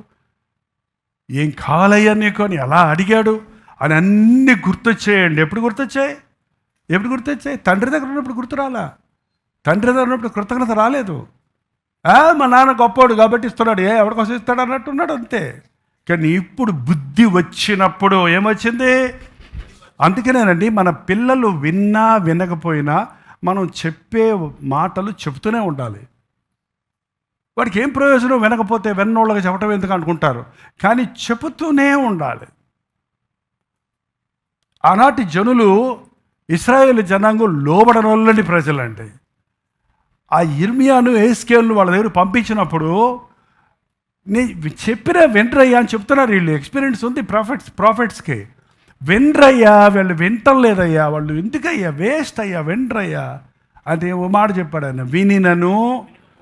ఏం కావాలయ్యా నీకు అని ఎలా అడిగాడు అని అన్నీ గుర్తొచ్చాయండి. ఎప్పుడు గుర్తొచ్చాయి? తండ్రి దగ్గర ఉన్నప్పుడు గుర్తురాలా? తండ్రి ఉన్నప్పుడు కృతజ్ఞత రాలేదు. మా నాన్న గొప్పోడు కాబట్టి ఇస్తున్నాడు, ఎవరికోసం ఇస్తాడు అన్నట్టున్నాడు అంతే. కానీ ఇప్పుడు బుద్ధి వచ్చినప్పుడు ఏమొచ్చింది? అందుకనేనండి మన పిల్లలు విన్నా వినకపోయినా మనం చెప్పే మాటలు చెబుతూనే ఉండాలి. వాడికి ఏం ప్రయోజనం వినకపోతే వెన్నోళ్ళకి చెప్పటం ఎందుకు అనుకుంటారు, కానీ చెబుతూనే ఉండాలి. ఆనాటి జనులు ఇశ్రాయేలు జనాంగం లోబడనోళ్ళని ప్రజలండి. ఆ ఇర్మియాను ఎహెజ్కేలును వాళ్ళ దగ్గర పంపించినప్పుడు చెప్పినా వినరయ్యా అని చెప్తున్నారు. వీళ్ళు ఎక్స్పీరియన్స్ ఉంది ప్రాఫిట్స్కి. వినరయ్యా, వీళ్ళు వింటం లేదయ్యా, వాళ్ళు ఎందుకయ్యా వేస్ట్ అయ్యా, వినరయ్యా అది ఓ మాట చెప్పాడు ఆయన. వినినను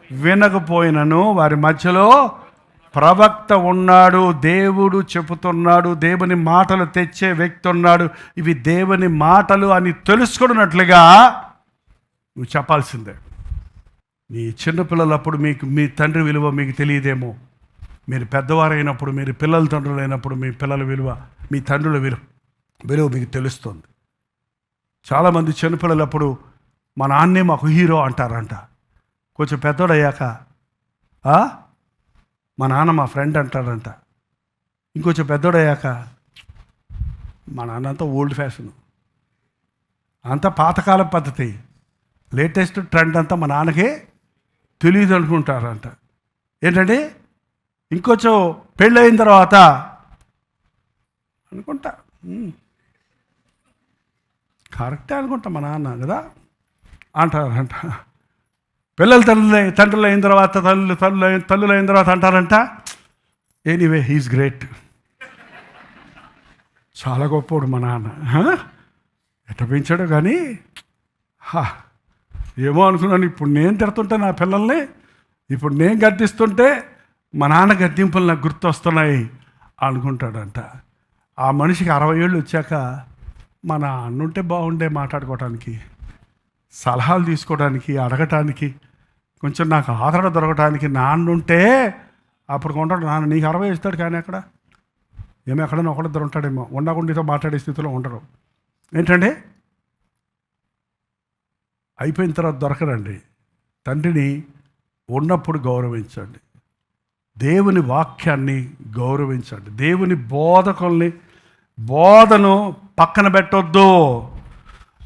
వినకపోయినను వారి మధ్యలో ప్రవక్త ఉన్నాడు, దేవుడు చెబుతున్నాడు, దేవుని మాటలు తెచ్చే వ్యక్తి ఉన్నాడు, ఇవి దేవుని మాటలు అని తెలుసుకున్నట్లుగా నువ్వు చెప్పాల్సిందే. మీ చిన్నపిల్లలప్పుడు మీ తండ్రి విలువ మీకు తెలియదేమో. మీరు పెద్దవారైనప్పుడు, మీరు పిల్లల తండ్రులు అయినప్పుడు మీ పిల్లల విలువ, మీ తండ్రుల విలువ మీకు తెలుస్తుంది. చాలామంది చిన్నపిల్లలప్పుడు మా నాన్నే మాకు హీరో అంటారంట. కొంచెం పెద్దోడయ్యాక మా నాన్న మా ఫ్రెండ్ అంటాడంట. ఇంకొంచెం పెద్దోడయ్యాక మా నాన్న అంతా ఓల్డ్ ఫ్యాషన్, అంతా పాతకాల పద్ధతి, లేటెస్ట్ ట్రెండ్ అంతా మా నాన్నకే తెలియదు అనుకుంటారంట. ఏంటంటే ఇంకొంచెం పెళ్ళయిన తర్వాత అనుకుంటా కరెక్టే అనుకుంటా మా నాన్న కదా అంటారంట. పిల్లలు తండ్రులు అయిన తర్వాత తల్లులు అయిన తర్వాత అంటారంట, ఎనీవే హీస్ గ్రేట్, చాలా గొప్పోడు మా నాన్న, ఎట్ట పెంచాడు. కానీ ఏమో అనుకున్నాను, ఇప్పుడు నేను తిడుతుంటే నా పిల్లల్ని, ఇప్పుడు నేను గద్దిస్తుంటే మా నాన్న గద్దింపులు నాకు గుర్తొస్తున్నాయి అనుకుంటాడంట. ఆ మనిషికి 60 ఏళ్ళు వచ్చాక మా నాన్న ఉంటే బాగుండే, మాట్లాడుకోవటానికి, సలహాలు తీసుకోవడానికి, అడగటానికి, కొంచెం నాకు ఆదరణ దొరకటానికి నాన్న ఉంటే అప్పుడు కొంటాడు. నాన్న నీకు 60 ఇస్తాడు, కానీ అక్కడ ఎక్కడైనా ఒకరిద్దరు ఉంటాడేమో, ఉండకుండితో మాట్లాడే స్థితిలో ఉండరు. ఏంటంటే అయిపోయిన తర్వాత దొరకరండి. తండ్రిని ఉన్నప్పుడు గౌరవించండి, దేవుని వాక్యాన్ని గౌరవించండి, దేవుని బోధను పక్కన పెట్టొద్దు,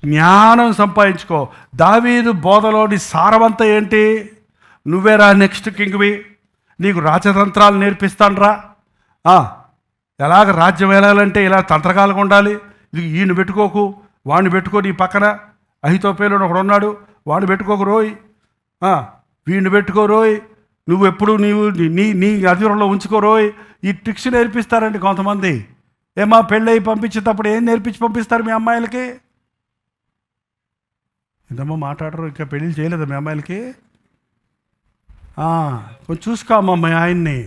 జ్ఞానం సంపాదించుకో. దావీదు బోధలోని సారవంతా ఏంటి? నువ్వేరా నెక్స్ట్ కింగ్వి, నీకు రాజతంత్రాలు నేర్పిస్తానరా, ఎలాగ రాజ్యం వెళ్ళాలంటే ఇలా తంత్రకాలుగా ఉండాలి, ఇది ఈయన పెట్టుకోకు, వాడిని పెట్టుకో, నీ పక్కన అహితోపేలు ఒకడు ఉన్నాడు, వాడిని పెట్టుకోకు రోయ్, వీడిని పెట్టుకో రోయ్, నువ్వు ఎప్పుడు నీ అధికారంలో ఉంచుకోరోయ్. ఈ ట్రిక్స్ నేర్పిస్తారండి కొంతమంది. ఏమా పెళ్ళయి పంపించేటప్పుడు ఏం నేర్పించి పంపిస్తారు మీ అమ్మాయిలకి? ఇంతమ్మా మాట్లాడరు, ఇంకా పెళ్ళి చేయలేదా మీ అమ్మాయిలకి? కొంచెం చూసుకోమ్మా మీ ఆయన్ని,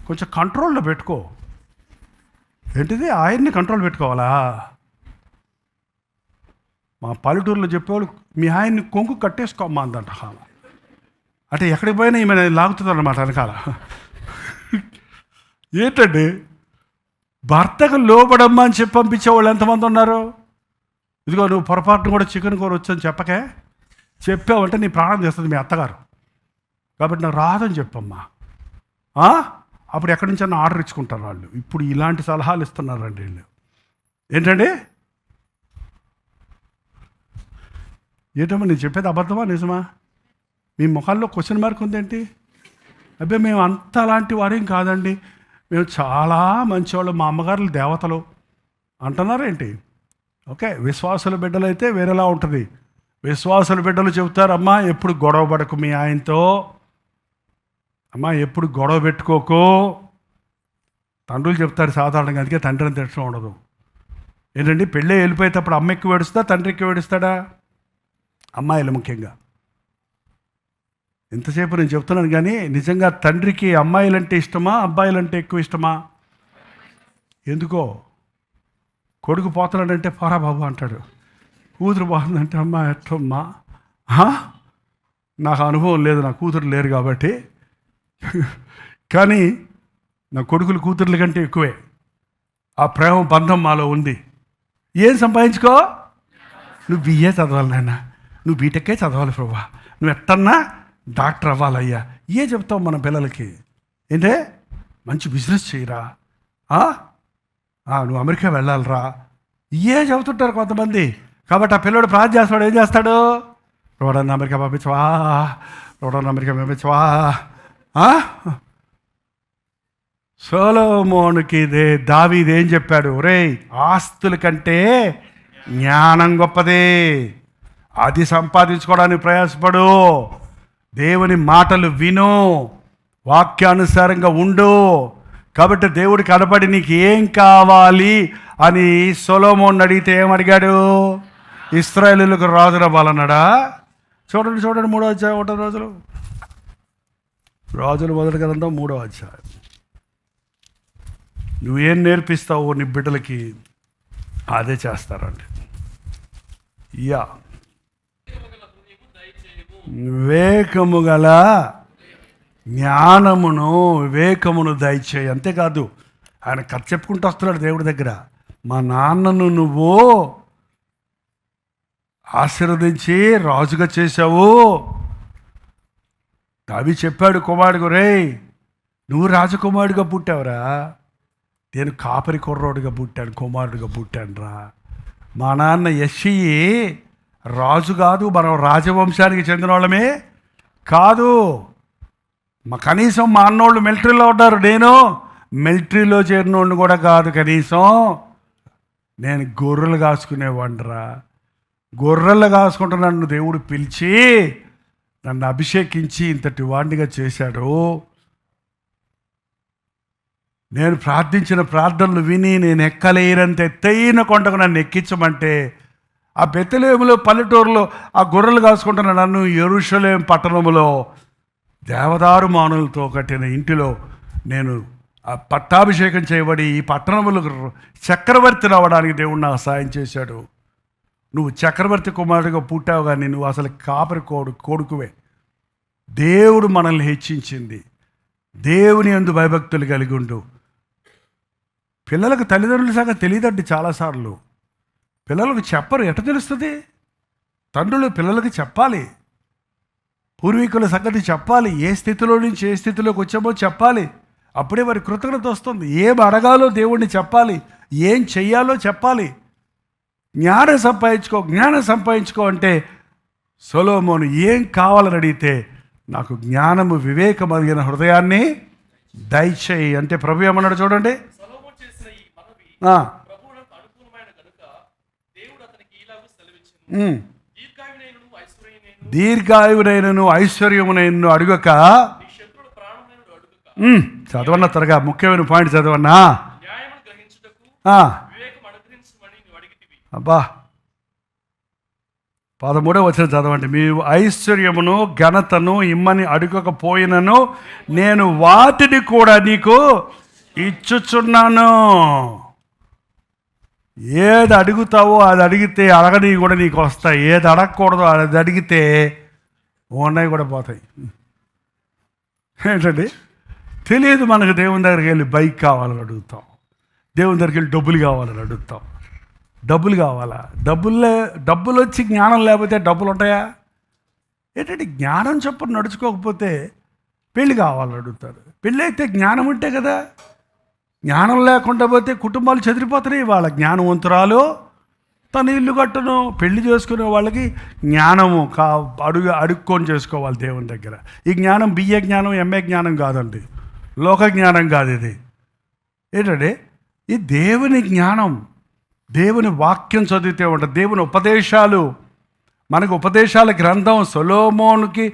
కొంచెం కంట్రోల్లో పెట్టుకో. ఏంటిది ఆయన్ని కంట్రోల్ పెట్టుకోవాలా? మా పల్లెటూరులో చెప్పేవాళ్ళు మీ ఆయన్ని కొంగు కట్టేసుకోమ్మా అందంట. అంటే ఎక్కడికి పోయినా ఈమె లాగుతుంది అన్నమాట వెనకాల. ఏంటండి భర్తకు లోబడమ్మా అని చెప్పి పంపించేవాళ్ళు ఎంతమంది ఉన్నారు? ఇదిగో నువ్వు పొరపాటును కూడా చికెన్ కూర వచ్చని చెప్పావంటే నీ ప్రాణం చేస్తుంది మీ అత్తగారు, కాబట్టి నాకు రాదని చెప్పమ్మా. అప్పుడు ఎక్కడి నుంచి అన్న ఆర్డర్ ఇచ్చుకుంటారు వాళ్ళు. ఇప్పుడు ఇలాంటి సలహాలు ఇస్తున్నారండి వీళ్ళు. ఏంటండి ఏంటమ్మా నేను చెప్పేది అబద్ధమా నిజమా? మీ ముఖాల్లో క్వశ్చన్ మార్క్ ఉందేంటి? అబ్బాయి మేము అంత అలాంటి వారేం కాదండి, మేము చాలా మంచివాళ్ళు, మా అమ్మగారులు దేవతలు అంటున్నారేంటి? ఓకే, విశ్వాసుల బిడ్డలు అయితే వేరేలా ఉంటుంది. విశ్వాసుల బిడ్డలు చెబుతారు, అమ్మా ఎప్పుడు గొడవ పడకు మీ ఆయనతో, అమ్మా ఎప్పుడు గొడవ పెట్టుకోకు. తండ్రులు చెప్తారు సాధారణంగా, అందుకే తండ్రిని తిట్టడం ఉండదు. ఏంటండి పెళ్ళి వెళ్ళిపోయేటప్పుడు అమ్మ ఎక్కువ ఏడుస్తా, తండ్రి ఎక్కువ ఏడుస్తాడా? అమ్మాయిలు ముఖ్యంగా. ఇంతసేపు నేను చెప్తున్నాను, కానీ నిజంగా తండ్రికి అమ్మాయిలంటే ఇష్టమా, అబ్బాయిలంటే ఎక్కువ ఇష్టమా? ఎందుకో కొడుకు పోతున్నాడంటే పోరా బాబు అంటాడు, కూతురు బాగుందంటే అమ్మా ఎట్లమ్మా. నాకు అనుభవం లేదు, నా కూతురు లేరు కాబట్టి, కానీ నా కొడుకులు కూతుర్ల కంటే ఎక్కువే ఆ ప్రేమ బంధం మాలో ఉంది. ఏం సంపాదించుకో, నువ్వు బిఏ చదవాలి నాన్న, నువ్వు బీటెక్కే చదవాలి ప్రభువా, నువ్వు ఎట్టన్నా డాక్టర్ అవ్వాలయ్యా. ఏ చెప్తావు మన పిల్లలకి? ఏంటే మంచి బిజినెస్ చేయరా, నువ్వు అమెరికా వెళ్ళాలిరా, ఏ చెబుతుంటారు కొంతమంది. కాబట్టి ఆ పిల్లడు ప్రార్థన చేస్తాడు, ఏం చేస్తాడు? రోడన్న అమెరికా పంపించవా, రోడన్న అమెరికా పంపించవా. సొలొమోనుకి దావీదు ఏం చెప్పాడు? ఒరేయ్, ఆస్తుల కంటే జ్ఞానం గొప్పదే, అది సంపాదించుకోవడానికి ప్రయాసపడు, దేవుని మాటలు విను, వాక్యానుసారంగా ఉండు. కాబట్టి దేవుడు కనబడి నీకు ఏం కావాలి అని సొలొమోను అడిగితే ఏమడిగాడు? ఇశ్రాయేలులకు రాజుల అవ్వాలన్నాడా? చూడండి 3వ అధ్యాయం 1వ రోజులు, రాజుల మొదటి గ్రంథం 3వ అధ్యాయం. నువ్వేం నేర్పిస్తావు నీ బిడ్డలకి అదే చేస్తారండి. వివేకము గల జ్ఞానమును, వివేకమును దయచేయి. అంతేకాదు, ఆయన కథ చెప్పుకుంటూ వస్తున్నాడు దేవుడి దగ్గర. మా నాన్నను నువ్వు ఆశీర్వదించి రాజుగా చేశావు. అవి చెప్పాడు కుమారుడు, రేయ్ నువ్వు రాజకుమారుడిగా పుట్టావురా, నేను కాపరి కుర్రోడుగా పుట్టాను, కుమారుడిగా పుట్టాను రా. మా నాన్న యెష్షయి రాజు కాదు, మనం రాజవంశానికి చెందిన వాళ్ళమే కాదు. కనీసం మా అన్నోళ్ళు మిలిటరీలో ఉన్నారు, నేను మిలిటరీలో చేరినోడిని కూడా కాదు. కనీసం నేను గొర్రెలు కాసుకునేవాడిరా. గొర్రెలు కాసుకుంటూ నన్ను దేవుడు పిలిచి నన్ను అభిషేకించి ఇంతటి వాడినిగా చేశాడు. నేను ప్రార్థించిన ప్రార్థనలు విని నేను ఎక్కలేనంత ఎత్తైన కొండకు నన్ను ఎక్కించమంటే, ఆ బెత్లెహేములో పల్లెటూరులో ఆ గొర్రెలు కాసుకుంటున్న నన్ను యెరూషలేము పట్టణములో దేవదారు మానులతో కట్టిన ఇంటిలో నేను ఆ పట్టాభిషేకం చేయబడి ఈ పట్టణములకు చక్రవర్తిని అవ్వడానికి దేవుడు నాకు సాయం చేశాడు. నువ్వు చక్రవర్తి కుమారుడిగా పుట్టావు, కానీ నువ్వు అసలు కాపరి కొడుకువే. దేవుడు మనల్ని హెచ్చించింది. దేవుని యందు భయభక్తులు కలిగి ఉండు. పిల్లలకు తల్లిదండ్రుల సంగతి తెలియదండి. చాలాసార్లు పిల్లలకు చెప్పరు. ఎట్ట తెలుస్తుంది? తండ్రులు పిల్లలకి చెప్పాలి, పూర్వీకుల సంగతి చెప్పాలి, ఏ స్థితిలో నుంచి ఏ స్థితిలోకి వచ్చామో చెప్పాలి. అప్పుడే వారి కృతజ్ఞత వస్తుంది. ఏం అడగాలో దేవుణ్ణి చెప్పాలి, ఏం చెయ్యాలో చెప్పాలి. జ్ఞానం సంపాదించుకో అంటే సొలొమోను ఏం కావాలని అడిగితే, నాకు జ్ఞానము వివేకం కలిగిన హృదయాన్ని దయచేయి అంటే ప్రభు ఏమన్నాడు చూడండి. దీర్ఘాయువునైనను ఐశ్వర్యమునైనను అడుగక, చదవన్నా త్వరగా, ముఖ్యమైన పాయింట్ చదవన్నా. అబ్బా 13వ వచనం చదవండి. మీ ఐశ్వర్యమును ఘనతను ఇమ్మని అడగకపోయినను నేను వాటిని కూడా నీకు ఇచ్చుచున్నాను. ఏది అడుగుతావో అది అడిగితే అడగని కూడా నీకు వస్తాయి. ఏది అడగకూడదో అది అడిగితే ఉన్నాయి కూడా పోతాయి. ఏంటండి తెలియదు మనకు. దేవుని దగ్గరికి వెళ్ళి బైక్ కావాలని అడుగుతాం, దేవుని దగ్గరికి వెళ్ళి డబ్బులు కావాలని అడుగుతాం. డబ్బులు కావాలా? డబ్బులు వచ్చి జ్ఞానం లేకపోతే డబ్బులు ఉంటాయా? ఏంటంటే జ్ఞానం చొప్పున నడుచుకోకపోతే పెళ్ళి కావాలని అడుగుతారు. పెళ్ళి అయితే జ్ఞానం ఉంటే కదా. జ్ఞానం లేకుండా పోతే కుటుంబాలు చెదిరిపోతున్నాయి. వాళ్ళ జ్ఞానవంతురాలు తన ఇల్లు కట్టును. పెళ్లి చేసుకునే వాళ్ళకి జ్ఞానము అడుక్కొని చేసుకోవాలి దేవుని దగ్గర. ఈ జ్ఞానం బిఏ జ్ఞానం, ఎంఏ జ్ఞానం కాదండి, లోక జ్ఞానం కాదు. ఇది ఏంటంటే ఈ దేవుని జ్ఞానం. దేవుని వాక్యం చదివితే ఉంటుంది. దేవుని ఉపదేశాలు, మనకు ఉపదేశాల గ్రంథం. సొలొమోనుకి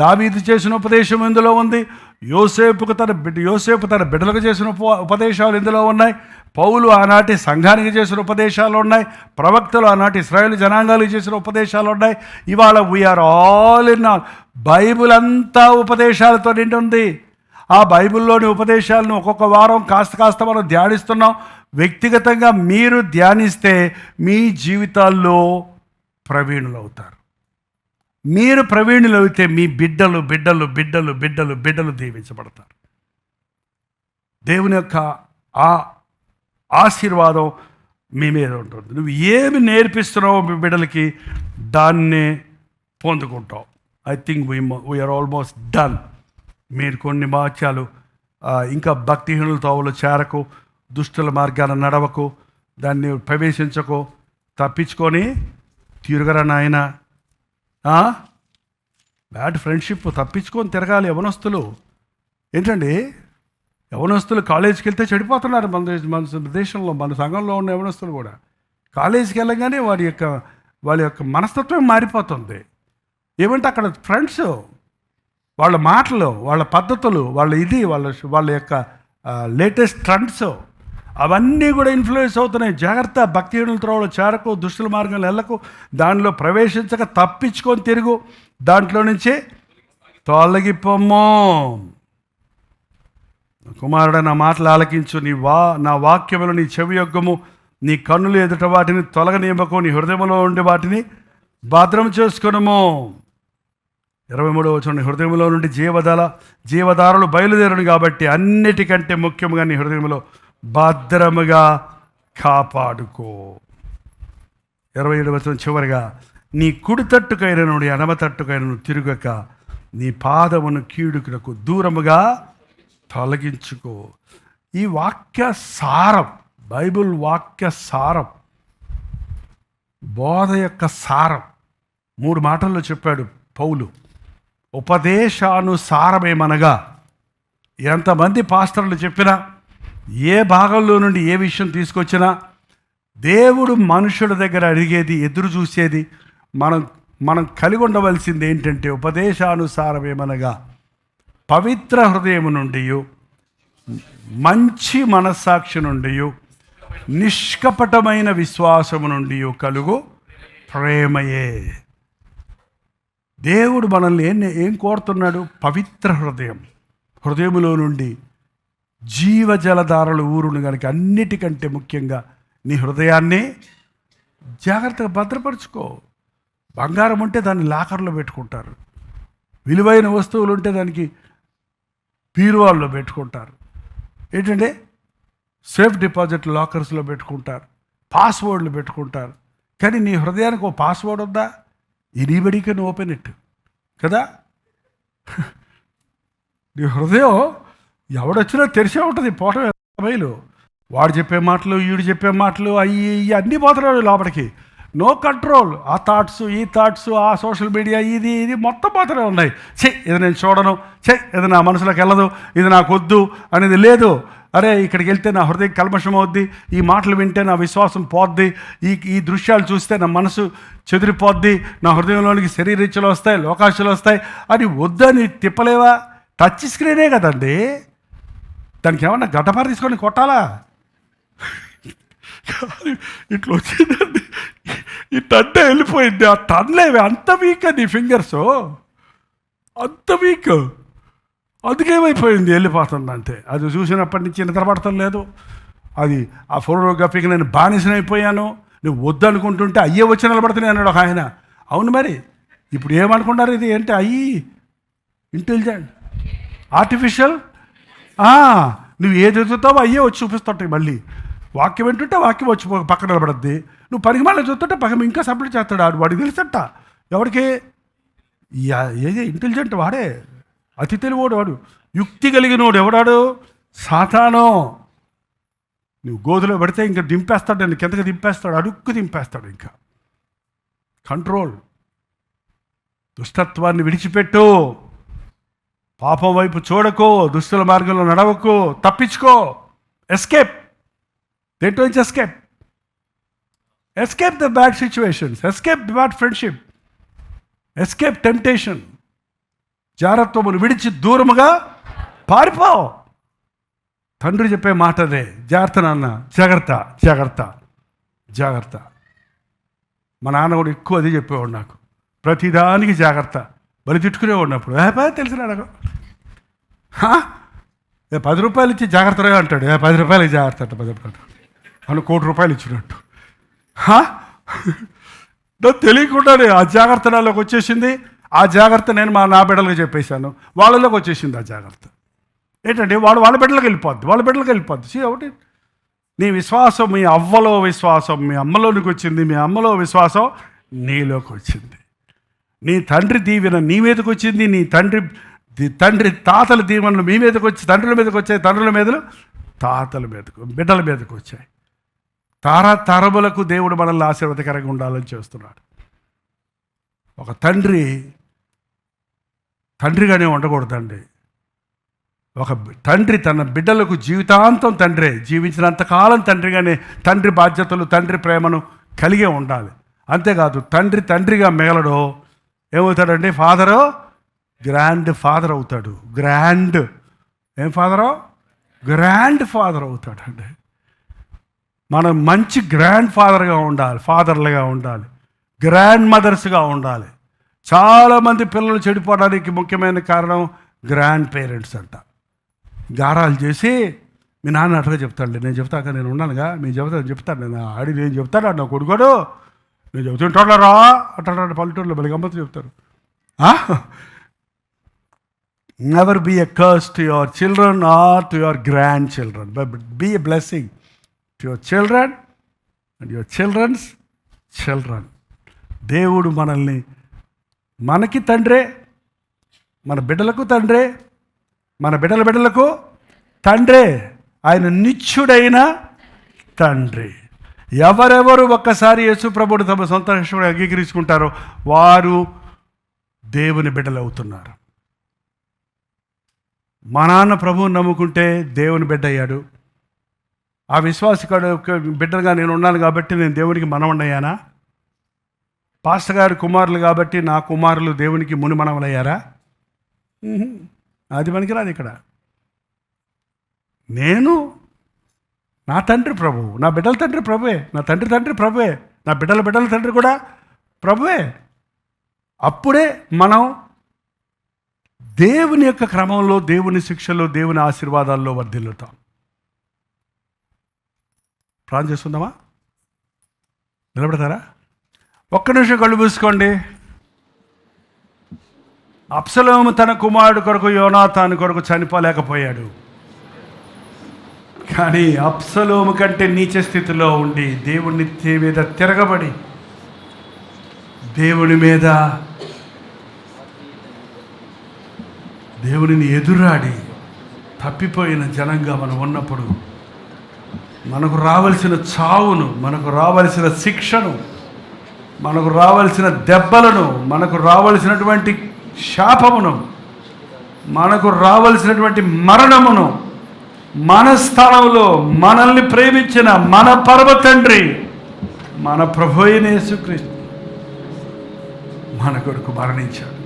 దావీదు చేసిన ఉపదేశం ఇందులో ఉంది. యోసేపు తన బిడ్డలకు చేసిన ఉపదేశాలు ఇందులో ఉన్నాయి. పౌలు ఆనాటి సంఘానికి చేసిన ఉపదేశాలు ఉన్నాయి. ప్రవక్తలు ఆనాటి ఇశ్రాయేలు జనాంగాలకు చేసిన ఉపదేశాలు ఉన్నాయి. ఇవాళ we are all in all. Bible అంతా ఉపదేశాలతో నిండి ఉంది. ఆ బైబిల్లోని ఉపదేశాలను ఒక్కొక్క వారం కాస్త మనం ధ్యానిస్తున్నాం. వ్యక్తిగతంగా మీరు ధ్యానిస్తే మీ జీవితాల్లో ప్రవీణులు అవుతారు. మీరు ప్రవీణులు అయితే మీ బిడ్డలు బిడ్డలు బిడ్డలు బిడ్డలు బిడ్డలు దీవించబడతారు. దేవుని యొక్క ఆ ఆశీర్వాదం మీ మీద ఉంటుంది. నువ్వు ఏమి నేర్పిస్తున్నావో మీ బిడ్డలకి దాన్నే పొందుకుంటాం. I think we're almost done. మీరు కొన్ని వాక్యాలు ఇంకా భక్తిహీనుల తోవలో చేరకు, దుష్టుల మార్గాన నడవకు, దాన్ని ప్రవేశించకు, తప్పించుకొని తిరగరా నాయన. బ్యాడ్ ఫ్రెండ్షిప్ తప్పించుకొని తిరగాలి యవనస్తులు. ఏంటండి, యవనస్తులు కాలేజీకి వెళ్తే చెడిపోతున్నారు. మన దేశంలో, మన సంఘంలో ఉన్న యవనస్తులు కూడా కాలేజీకి వెళ్ళగానే వాళ్ళ యొక్క మనస్తత్వం మారిపోతుంది. ఏమంటే అక్కడ ఫ్రెండ్స్, వాళ్ళ మాటలు, వాళ్ళ పద్ధతులు, వాళ్ళ యొక్క లేటెస్ట్ ట్రెండ్స్ అవన్నీ కూడా ఇన్ఫ్లుయెన్స్ అవుతున్నాయి. జాగ్రత్త, భక్తిహీనుల త్రోవలో చేరకు, దుష్టుల మార్గంలో వెళ్ళకు, దానిలో ప్రవేశించక తప్పించుకొని తిరుగు, దాంట్లో నుంచి తొలగిపోమ్మో. కుమారుడు, నా మాటలు ఆలకించు, నా వాక్యములు నీ చెవి యొగ్గము, నీ కన్నులు ఎదుట వాటిని తొలగనివ్వకు, నీ హృదయంలో ఉండే వాటిని భద్రం చేసుకొనుము. 23వ వచనం, హృదయంలో నుండి జీవధారలు బయలుదేరును కాబట్టి అన్నిటికంటే ముఖ్యంగా నీ హృదయంలో భద్రముగా కాపాడుకో. 27వ వచనం చివరిగా, నీ కుడి తట్టుకైనను నీ ఎడమ తట్టుకైనను తిరుగక నీ పాదమును కీడుకులకు దూరముగా తొలగించుకో. ఈ వాక్య సారం, బైబిల్ వాక్య సారం, బోధ యొక్క సారం 3 మాటల్లో చెప్పాడు పౌలు. ఉపదేశానుసారమేమనగా, ఎంతమంది పాస్టర్లు చెప్పినా, ఏ భాగంలో నుండి ఏ విషయం తీసుకొచ్చినా, దేవుడు మనుషుల దగ్గర అడిగేది, ఎదురు చూసేది, మనం కలిగి ఉండవలసింది ఏంటంటే, ఉపదేశానుసారమేమనగా పవిత్ర హృదయం నుండి, మంచి మనస్సాక్షి నుండి, నిష్కపటమైన విశ్వాసము నుండి కలుగు ప్రేమయే. దేవుడు మనల్ని ఏం కోరుతున్నాడు? పవిత్ర హృదయములో నుండి జీవజలధారలు ఊరును కనుక అన్నిటికంటే ముఖ్యంగా నీ హృదయాన్ని జాగ్రత్తగా భద్రపరుచుకో. బంగారం ఉంటే దాన్ని లాకర్లో పెట్టుకుంటారు, విలువైన వస్తువులు ఉంటే దానికి బీరువాల్లో పెట్టుకుంటారు. ఏంటంటే సేఫ్ డిపాజిట్ లాకర్స్లో పెట్టుకుంటారు, పాస్వర్డ్లు పెట్టుకుంటారు. కానీ నీ హృదయానికి ఓ పాస్వర్డ్ ఉందా? ఎనీబడీ కెన్ ఓపెన్ ఇట్ కదా. నీ హృదయం ఎవడొచ్చినా తెరిచే ఉంటుంది. పోవటం బయలు, వాడు చెప్పే మాటలు, వీడు చెప్పే మాటలు, అన్నీ పోతున్నాడు లోపలికి. No control. ఆ థాట్స్, ఈ థాట్స్, ఆ సోషల్ మీడియా, ఇది మొత్తం పోతూనే ఉన్నాయి. ఇది నేను చూడను, ఇది నా మనసులోకి వెళ్ళదు, ఇది నాకు వద్దు అనేది లేదు. అరే, ఇక్కడికి వెళ్తే నా హృదయం కల్మషం అవుద్ది, ఈ మాటలు వింటే నా విశ్వాసం పోద్ది, ఈ దృశ్యాలు చూస్తే నా మనసు చెదిరిపోద్ది, నా హృదయంలోనికి శరీరీచ్ఛలు వస్తాయి, లోకాశలు వస్తాయి అని వద్దని తిప్పలేవా? టచ్ స్క్రీనే కదండి, దానికి ఏమన్నా గడ్డపార తీసుకొని కొట్టాలా? ఇట్లా వచ్చిందండి, ఈ టన్నే వెళ్ళిపోయింది. ఆ టన్లేవి అంత వీక్ నీ ఫింగర్స్, అంత వీక్. అందుకేమైపోయింది, వెళ్ళిపోతుంది అంతే. అది చూసినప్పటి నుంచి నిద్రపడటం లేదు. అది ఆ ఫోటోగ్రఫీకి నేను బానిసనైపోయాను, నువ్వు వద్దనుకుంటుంటే అయ్యే వచ్చి నిలబడుతున్నాయి అన్నాడు ఒక ఆయన. అవును మరి, ఇప్పుడు ఏమనుకున్నారు? ఇది ఏంటి? Intelligent, artificial. నువ్వు ఏది ఎదుగుతావో అయ్యే వచ్చి చూపిస్తుంటాయి. మళ్ళీ వాక్యం ఏంటంటే వాక్యం వచ్చి పక్కన నిలబడద్ది. నువ్వు పరిగమాల చూస్తుంటే పక్కన ఇంకా సబ్మిట్ చేస్తాడు. వాడికి తెలుసట ఎవరికి? ఏది ఇంటెలిజెంట్ వాడే, అతి తెలివోడు వాడు, యుక్తి కలిగినోడు ఎవడాడు? సాతాను. నువ్వు గోధులో పెడితే ఇంకా దింపేస్తాడు, నేను కిందకి దింపేస్తాడు, అడుక్కు దింపేస్తాడు. ఇంకా కంట్రోల్. దుష్టత్వాన్ని విడిచిపెట్టు, పాపం వైపు చూడకు, దుస్తుల మార్గంలో నడవకు, తప్పించుకో. ఎస్కేప్. దేంట్లో నుంచి escape? Escape the bad situations, escape the bad friendship, escape temptation. జాగ్రత్తమును విడిచి దూరముగా పారిపో. తండ్రి చెప్పే మాట అదే, జాగ్రత్త నాన్న, జాగ్రత్త జాగ్రత్త జాగ్రత్త. మా నాన్న కూడా ఎక్కువ అదే చెప్పేవాడు నాకు, ప్రతిదానికి జాగ్రత్త. బలి తిట్టుకునేవాడు అప్పుడు. తెలిసిన 10 రూపాయలు ఇచ్చి జాగ్రత్తగా అంటాడు. 10 రూపాయలకి జాగ్రత్త అంట, 10 రూపాయలు అని 1 కోటి రూపాయలు ఇచ్చినట్టు. నాకు తెలియకుండానే ఆ జాగ్రత్త నాలోకి వచ్చేసింది. ఆ జాగ్రత్త నేను నా బిడ్డలకు చెప్పేశాను, వాళ్ళలోకి వచ్చేసింది ఆ జాగ్రత్త. ఏంటంటే వాళ్ళ బిడ్డలకు వెళ్ళిపోద్ది. ఒకటి, నీ విశ్వాసం మీ అవ్వలో విశ్వాసం మీ అమ్మలోనికి వచ్చింది, మీ అమ్మలో విశ్వాసం నీలోకి వచ్చింది. నీ తండ్రి దీవెన నీ మీదకి వచ్చింది, నీ తండ్రి తాతల దీవెనలు మీ మీదకి వచ్చి తండ్రుల మీదకి వచ్చాయి, తండ్రుల మీదలు తాతల మీదకు బిడ్డల మీదకి వచ్చాయి. తరములకు దేవుడు మనల్ని ఆశీర్వాదకరంగా ఉండాలని చేస్తున్నాడు. ఒక తండ్రిగానే ఉండకూడదండి. ఒక తండ్రి తన బిడ్డలకు జీవితాంతం తండ్రే, జీవించినంతకాలం తండ్రిగానే తండ్రి బాధ్యతలు, తండ్రి ప్రేమను కలిగే ఉండాలి. అంతేకాదు తండ్రిగా మిగలడు, ఏమవుతాడండి? ఫాదరు గ్రాండ్ ఫాదర్ అవుతాడు. గ్రాండ్ ఫాదర్ అవుతాడండి. మనం మంచి గ్రాండ్ ఫాదర్గా ఉండాలి, ఫాదర్లుగా ఉండాలి, గ్రాండ్ మదర్స్గా ఉండాలి. చాలామంది పిల్లలు చెడిపోవడానికి ముఖ్యమైన కారణం గ్రాండ్ పేరెంట్స్ అంట. గారాలు చేసి మీ నాన్న అట్లా చెప్తాడు, నేను చెప్తాక నేను ఉన్నానుగా, నేను చెప్తాను నేను చెప్తాను నా కొడుకోడు, నేను చెబుతుంటారా అట్లా పల్లెటూరులో మళ్ళీ గమ్మత్తు చెప్తారు. Never be a curse to your children or to your grandchildren, but be a blessing to your children and your children's children. దేవుడు మనకి తండ్రే, మన బిడ్డలకు తండ్రే, మన బిడ్డలకు తండ్రే. ఆయన నిత్యుడైన తండ్రి. ఎవరెవరు ఒక్కసారి యేసు ప్రభువును తమ సొంత రక్షకుడిగా అంగీకరించుకుంటారో వారు దేవుని బిడ్డలు అవుతున్నారు. మా నాన్న ప్రభువుని నమ్ముకుంటే దేవుని బిడ్డ అయ్యాడు. ఆ విశ్వాసకుడు బిడ్డగా నేను ఉన్నాను కాబట్టి నేను దేవునికి మనవడయ్యానా? పాస్టర్ గారి కుమారులు కాబట్టి నా కుమారులు దేవునికి ముని మనవలయ్యారా? అది పనికిరాదు. ఇక్కడ నేను నా తండ్రి ప్రభువు, నా బిడ్డల తండ్రి ప్రభువే, నా తండ్రి ప్రభువే, నా బిడ్డల తండ్రి కూడా ప్రభువే. అప్పుడే మనం దేవుని యొక్క క్రమంలో, దేవుని శిక్షలో, దేవుని ఆశీర్వాదాల్లో వర్ధిల్లుతాం. ప్రార్థన చేసుకుందామా? నిలబడతారా? ఒక్క నిమిషం కళ్ళు మూసుకోండి. అబ్షలోము తన కుమారుడు కొరకు, యోనాతాను కొరకు చనిపోలేకపోయాడు. కానీ అబ్షలోము కంటే నీచ స్థితిలో ఉండి దేవుని మీద తిరగబడి దేవునిని ఎదురాడి తప్పిపోయిన జనంగా మనం ఉన్నప్పుడు మనకు రావలసిన చావును, మనకు రావలసిన శిక్షను, మనకు రావలసిన దెబ్బలను, మనకు రావలసినటువంటి శాపమును, మనకు రావలసినటువంటి మరణమును మన స్థానంలో మనల్ని ప్రేమించిన మన పరమ తండ్రి, మన ప్రభు అయిన యేసుక్రీస్తు మన కొరకు మరణించాడు.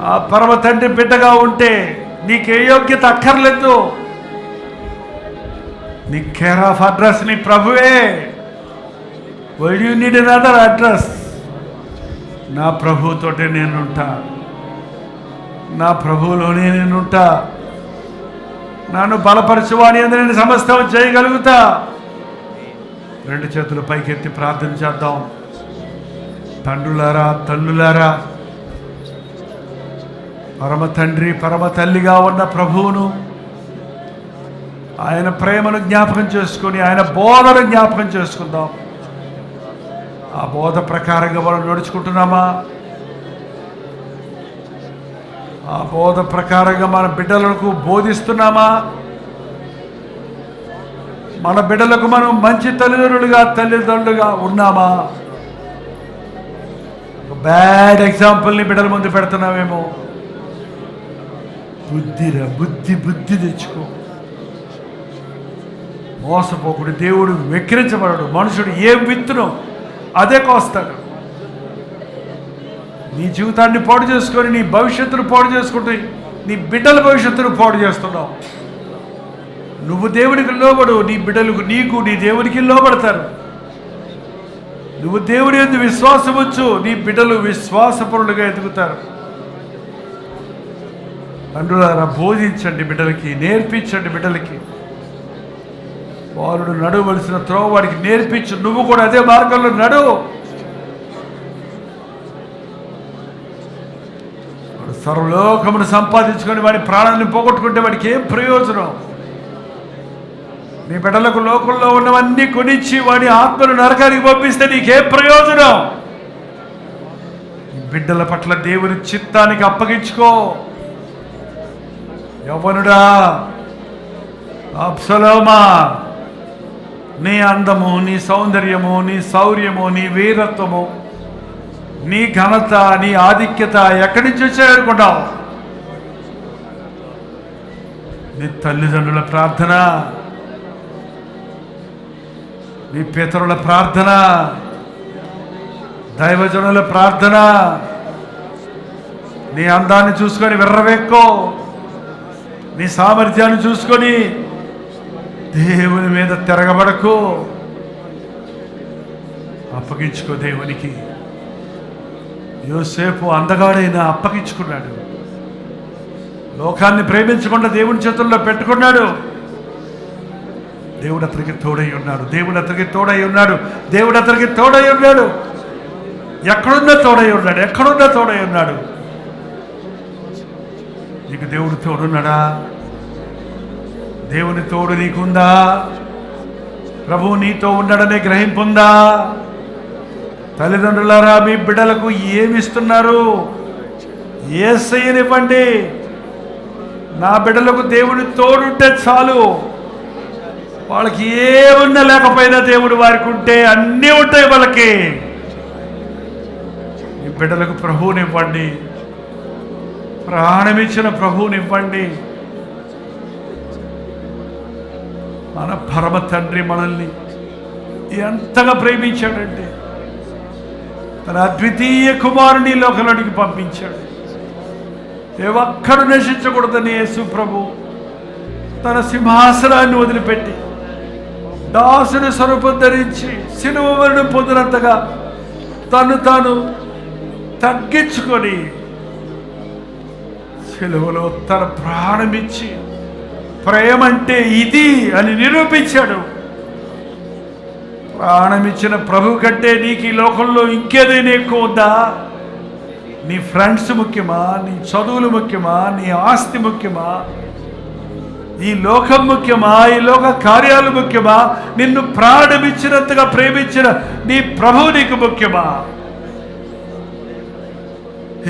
ఆ పరమ తండ్రి బిడ్డగా ఉంటే నీకే యోగ్యత అక్కర్లేదు. నీ కేర్ ఆఫ్ అడ్రస్ నీ ప్రభువే. Why do need another address? నా ప్రభువుతోటే నేనుంటా, నా ప్రభువులోనే నేనుంటా. నన్ను బలపరచువాని అందు నేను సమస్తం చేయగలుగుతా. రెండు చేతులు పైకెత్తి ప్రార్థన చేద్దాం. తండ్రులారా, తల్లులారా, పరమ తండ్రి, పరమ తల్లిగా ఉన్న ప్రభువును, ఆయన ప్రేమను జ్ఞాపకం చేసుకొని, ఆయన బోధను జ్ఞాపకం చేసుకుందాం. ఆ బోధ ప్రకారంగా మనం నడుచుకుంటున్నామా? ఆ బోధ ప్రకారంగా మన బిడ్డలకు బోధిస్తున్నామా? మన బిడ్డలకు మనం మంచి తల్లిదండ్రులుగా ఉన్నామా? ఒక బ్యాడ్ ఎగ్జాంపుల్ని బిడ్డల ముందు పెడుతున్నామేమో. బుద్ధి తెచ్చుకో. మోసపోకుడు. దేవుడు వెక్కిరించబడడు. మనుషుడు ఏం విత్తునో అదే కోస్తాడు. నీ జీవితాన్ని పాడు చేసుకొని, నీ భవిష్యత్తును పాడు చేసుకుంటూ, నీ బిడ్డల భవిష్యత్తును పాడు చేస్తున్నావు. నువ్వు దేవునికి లోబడు, నీ బిడ్డలకు నీ దేవునికి లోబడతారు. నువ్వు దేవుని యందు విశ్వాసం ఉంచు, నీ బిడ్డలు విశ్వాసపరులుగా ఎదుగుతారు. తండ్రులారా, బోధించండి బిడ్డలకి, నేర్పించండి బిడ్డలకి. వారు నడవలసిన త్రోవ వాడికి నేర్పించు. నువ్వు కూడా అదే మార్గంలో నడువు. సర్వలోకమును సంపాదించుకొని వాడి ప్రాణాన్ని పోగొట్టుకుంటే వాడికి ఏం ప్రయోజనం? నీ బిడ్డలకు లోకంలో ఉన్నవన్నీ కొనిచ్చి వాడి ఆత్మను నరకానికి పంపిస్తే నీకేం ప్రయోజనం? బిడ్డల పట్ల దేవుని చిత్తానికి అప్పగించుకో. యవ్వనుడా, అబ్షలోమా, నీ అందము, నీ సౌందర్యము, నీ శౌర్యము, నీ వీరత్వము, నీ ఘనత, నీ ఆధిక్యత ఎక్కడి నుంచి వచ్చాయనుకున్నావు? నీ తల్లిదండ్రుల ప్రార్థన, నీ పితరుల ప్రార్థన, దైవజనుల ప్రార్థన. నీ అందాన్ని చూసుకొని విర్రవేక్కో, నీ సామర్థ్యాన్ని చూసుకొని దేవుని మీద తిరగబడకు. అప్పగించుకో దేవునికి. యోసేపు అందగాడైనా అప్పగించుకున్నాడు. లోకాన్ని ప్రేమించకుండా దేవుని చేతుల్లో పెట్టుకున్నాడు. దేవుడు అతనికి తోడై ఉన్నాడు. దేవుడు అతనికి తోడై ఉన్నాడు. దేవుడు అతనికి తోడై ఉన్నాడు. ఎక్కడున్నా తోడై ఉన్నాడు. ఎక్కడున్నా తోడై ఉన్నాడు. నీకు దేవుడు తోడున్నాడా? దేవుని తోడు నీకుందా? ప్రభువు నీతో ఉన్నాడనే గ్రహింపుందా? తల్లిదండ్రులారా, మీ బిడ్డలకు ఏమిస్తున్నారు? యేసయ్యనివ్వండి. నా బిడ్డలకు దేవుని తోడుంటే చాలు. వాళ్ళకి ఏమున్నా లేకపోయినా దేవుడు వారికి ఉంటే అన్నీ ఉంటాయి వాళ్ళకి. మీ బిడ్డలకు ప్రభువునివ్వండి. ప్రాణమిచ్చిన ప్రభువునివ్వండి. మన పరమ తండ్రి మనల్ని ఎంతగా ప్రేమించాడంటే తన అద్వితీయ కుమారుని లోకంలోనికి పంపించాడు. ఏ ఒక్కడు నశించకూడదని యేసు ప్రభు తన సింహాసనాన్ని వదిలిపెట్టి దాసుని స్వరూపం ధరించి శిలువ మరణం పొందినంతగా తను తాను తగ్గించుకొని శిలువలో తన ప్రాణమిచ్చి ప్రేమంటే ఇది అని నిరూపించాడు. ప్రాణమిచ్చిన ప్రభు కంటే నీకు ఈ లోకంలో ఇంకేదైనా ఎక్కువ ఉందా? నీ ఫ్రెండ్స్ ముఖ్యమా? నీ చదువులు ముఖ్యమా? నీ ఆస్తి ముఖ్యమా? ఈ లోకం ముఖ్యమా? ఈ లోక కార్యాలు ముఖ్యమా? నిన్ను ప్రాణమిచ్చినంతగా ప్రేమించిన నీ ప్రభువు నీకు ముఖ్యమా?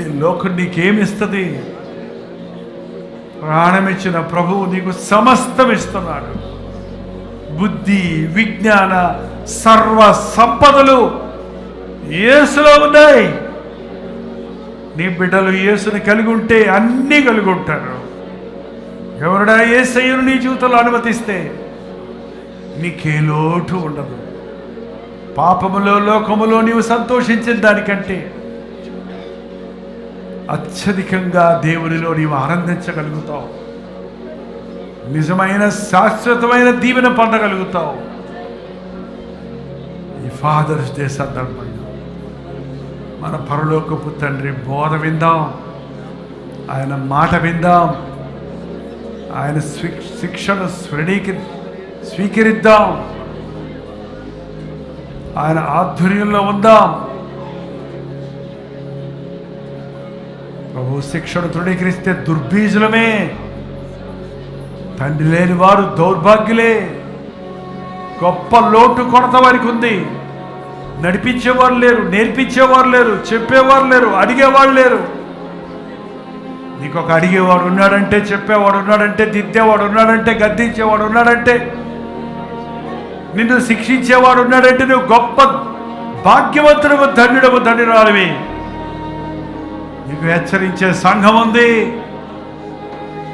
ఈ లోకం నీకేమిస్తుంది? ప్రాణమిచ్చిన ప్రభువు నీకు సమస్తం ఇస్తున్నాడు. బుద్ధి, విజ్ఞాన, సర్వ సంపదలు యేసులో ఉన్నాయి. నీ బిడ్డలు యేసుని కలిగి ఉంటే అన్నీ కలిగి ఉంటారు. ఎవరుడా యేసయ్యను నీ జీవితంలో అనుమతిస్తే నీకే లోటు ఉండదు. పాపములో, లోకములో నీవు సంతోషించిన దానికంటే అత్యధికంగా దేవునిలో నీవు ఆనందించగలుగుతావు. నిజమైన శాశ్వతమైన దీవెన పొందగలుగుతావు. ఈ ఫాదర్స్ డే సందర్భంగా మన పరలోకపు తండ్రి బోధ విందాం, ఆయన మాట విందాం, ఆయన శిక్షను స్వీకరిద్దాం, ఆయన ఆధ్వర్యంలో ఉందాం. ప్రభు శిక్షను తృణీకరిస్తే దుర్బీజులమే. తండ్రి లేని వారు దౌర్భాగ్యులే. గొప్ప లోటు కొరత వారికి ఉంది. నడిపించేవారు లేరు, నేర్పించేవారు లేరు, చెప్పేవారు లేరు, అడిగేవాళ్ళు లేరు. నీకు ఒక అడిగేవాడు ఉన్నాడంటే, చెప్పేవాడు ఉన్నాడంటే, దిద్దేవాడు ఉన్నాడంటే, గద్దించేవాడు ఉన్నాడంటే, నిన్ను శిక్షించేవాడు ఉన్నాడంటే నువ్వు గొప్ప భాగ్యవంతుడు, ధన్యుడము, ధన్యురాలివి. నీకు హెచ్చరించే సంఘం ఉంది.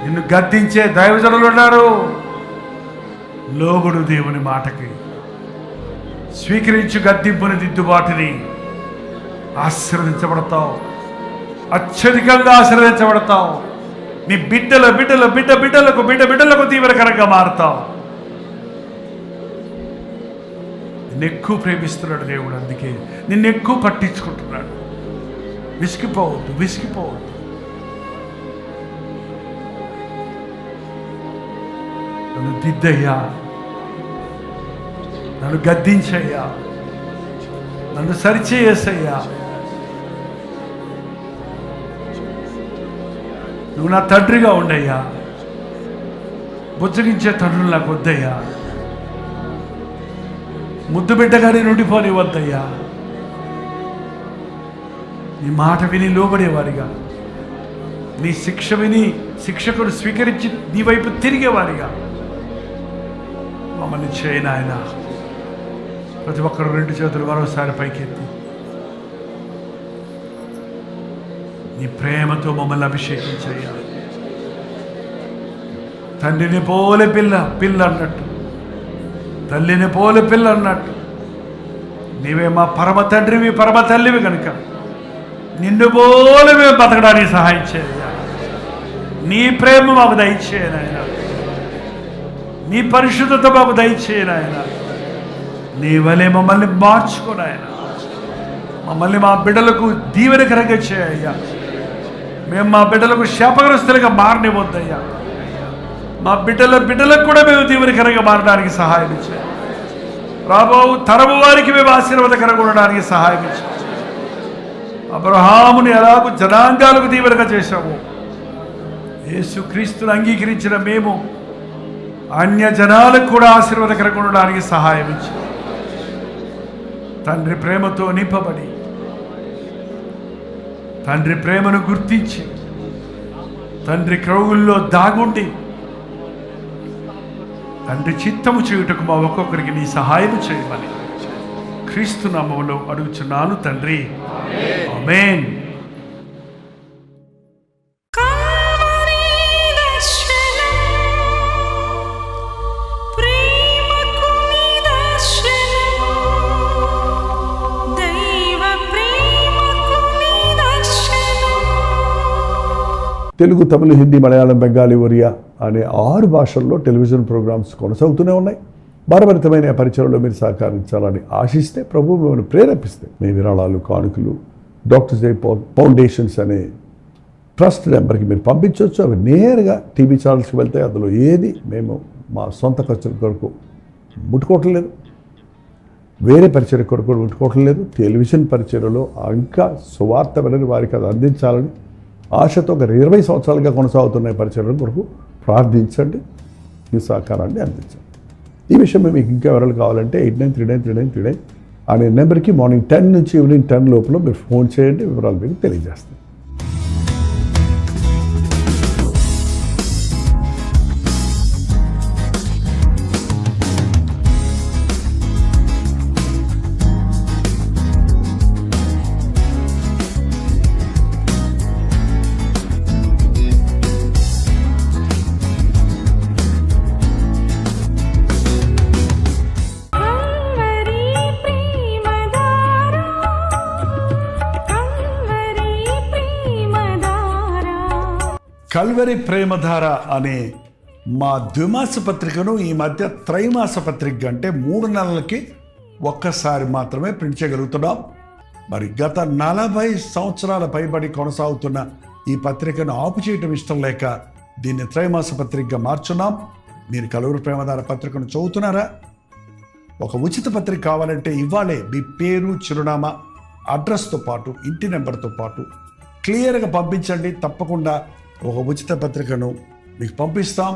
నిన్ను గద్దించే దైవజనులు ఉన్నారు. లోగుడు దేవుని మాటకి స్వీకరించు గద్దింపుని, దిద్దుబాటుని. ఆశీర్వదించబడతావు, అత్యధికంగా ఆశీర్వదించబడతావు. నీ బిడ్డలకు తీవ్రకరంగా మారుతావు. నిన్ను ఎక్కువ ప్రేమిస్తున్నాడు దేవుడు. అందుకే నిన్ను ఎక్కువ పట్టించుకుంటున్నాడు. విసిగిపోవద్దు. నన్ను దిద్దయ్యా, నన్ను గద్దించయ్యా, నన్ను సరిచేసయ్యా. నువ్వు నా తండ్రిగా ఉండయ్యా. బుజ్జగించే తండ్రులు నాకు వద్దయ్యా. ముద్దు బిడ్డగానే నుండిపోనివద్దయ్యా. నీ మాట విని లోబడేవారిగా, నీ శిక్ష విని శిక్షకుడు స్వీకరించి నీ వైపు తిరిగేవారిగా మమ్మల్ని చేయను ఆయన. ప్రతి ఒక్కరు 2 చేతులు మరోసారి పైకెత్తి నీ ప్రేమతో మమ్మల్ని అభిషేకించయ్యా. తండ్రిని పోలే పిల్ల అన్నట్టు, తల్లిని పోలే పిల్ల అన్నట్టు నీవే మా పరమ తండ్రివి, పరమ తల్లివి కనుక నిన్ను పోలే మేము బతకడానికి సహాయం చేయ. నీ ప్రేమ మాకు దయచేయను ఆయన, నీ పరిశుద్ధత మాకు దయచేయను ఆయన. నీ వలె మమ్మల్ని మార్చుకోను ఆయన. మమ్మల్ని మా బిడ్డలకు దీవెనకరంగా చేయ్యా. మేము మా బిడ్డలకు శాపగ్రస్తులుగా మారనివద్దయ్యా. మా బిడ్డలకు కూడా మేము దీవెనకరంగా మారడానికి సహాయం ఇచ్చాయి. రాబో తరము వారికి మేము ఆశీర్వాదకరంగా ఉండడానికి సహాయం ఇచ్చాయి. అబ్రహాముని ఎలాగూ జనాంగాలకు దీవెనగా చేశాము, యేసుక్రీస్తును అంగీకరించిన మేము అన్య జనాలకు కూడా ఆశీర్వాదకరంగా ఉండడానికి సహాయం ఇచ్చాము. తండ్రి ప్రేమతో నింపబడి, తండ్రి ప్రేమను గుర్తించి, తండ్రి కౌగుల్లో దాగుండి తండ్రి చిత్తము చేయుటకు మా ఒక్కొక్కరికి నీ సహాయం చేయమని క్రీస్తు నామములో అడుగుచున్నాను తండ్రి, ఆమేన్. తెలుగు, తమిళ, హిందీ, మలయాళం, బెంగాలీ, ఒరియా అనే 6 భాషల్లో టెలివిజన్ ప్రోగ్రామ్స్ కొనసాగుతూనే ఉన్నాయి. భారభరితమైన పరిచయంలో మీరు సహకరించాలని ఆశిస్తే, ప్రభు మిమ్మల్ని ప్రేరేపిస్తే మీ విరాళాలు, కానుకలు డాక్టర్స్ డే ఫౌండేషన్స్ అనే ట్రస్ట్ నెంబర్కి మీరు పంపించవచ్చు. అవి నేరుగా టీవీ ఛానల్స్కి వెళ్తాయి. అందులో ఏది మేము మా సొంత ఖర్చుల కొరకు ముట్టుకోవటం లేదు, వేరే పరిచయ కొరకు ముట్టుకోవటం లేదు. టెలివిజన్ పరిచయలో ఇంకా సువార్త వినని వారికి అది అందించాలని ఆశతో ఒక 20 సంవత్సరాలుగా కొనసాగుతున్న పరిచయం కొరకు ప్రార్థించండి, మీ సహకారాన్ని అందించండి. ఈ విషయం మీకు ఇంకా వివరాలు కావాలంటే 89393939 అనే నెంబర్కి మార్నింగ్ 10 నుంచి ఈవినింగ్ 10 లోపల మీరు ఫోన్ చేయండి, వివరాలు మీకు తెలియజేస్తాం. కల్వరి ప్రేమధార అనే మా ద్విమాస పత్రికను ఈ మధ్య త్రైమాస పత్రిక అంటే 3 నెలలకి ఒక్కసారి మాత్రమే ప్రింట్ చేయగలుగుతున్నాం. మరి గత 40 సంవత్సరాల పైబడి కొనసాగుతున్న ఈ పత్రికను ఆపు చేయటం ఇష్టం లేక దీన్ని త్రైమాస పత్రికగా మార్చున్నాం. మీరు కల్వరి ప్రేమధార పత్రికను చదువుతున్నారా? ఒక ఉచిత పత్రిక కావాలంటే ఇవ్వాలే మీ పేరు, చిరునామా, అడ్రస్తో పాటు ఇంటి నెంబర్తో పాటు క్లియర్గా పంపించండి. తప్పకుండా ఒక ఉచిత పత్రికను మీకు పంపిస్తాం.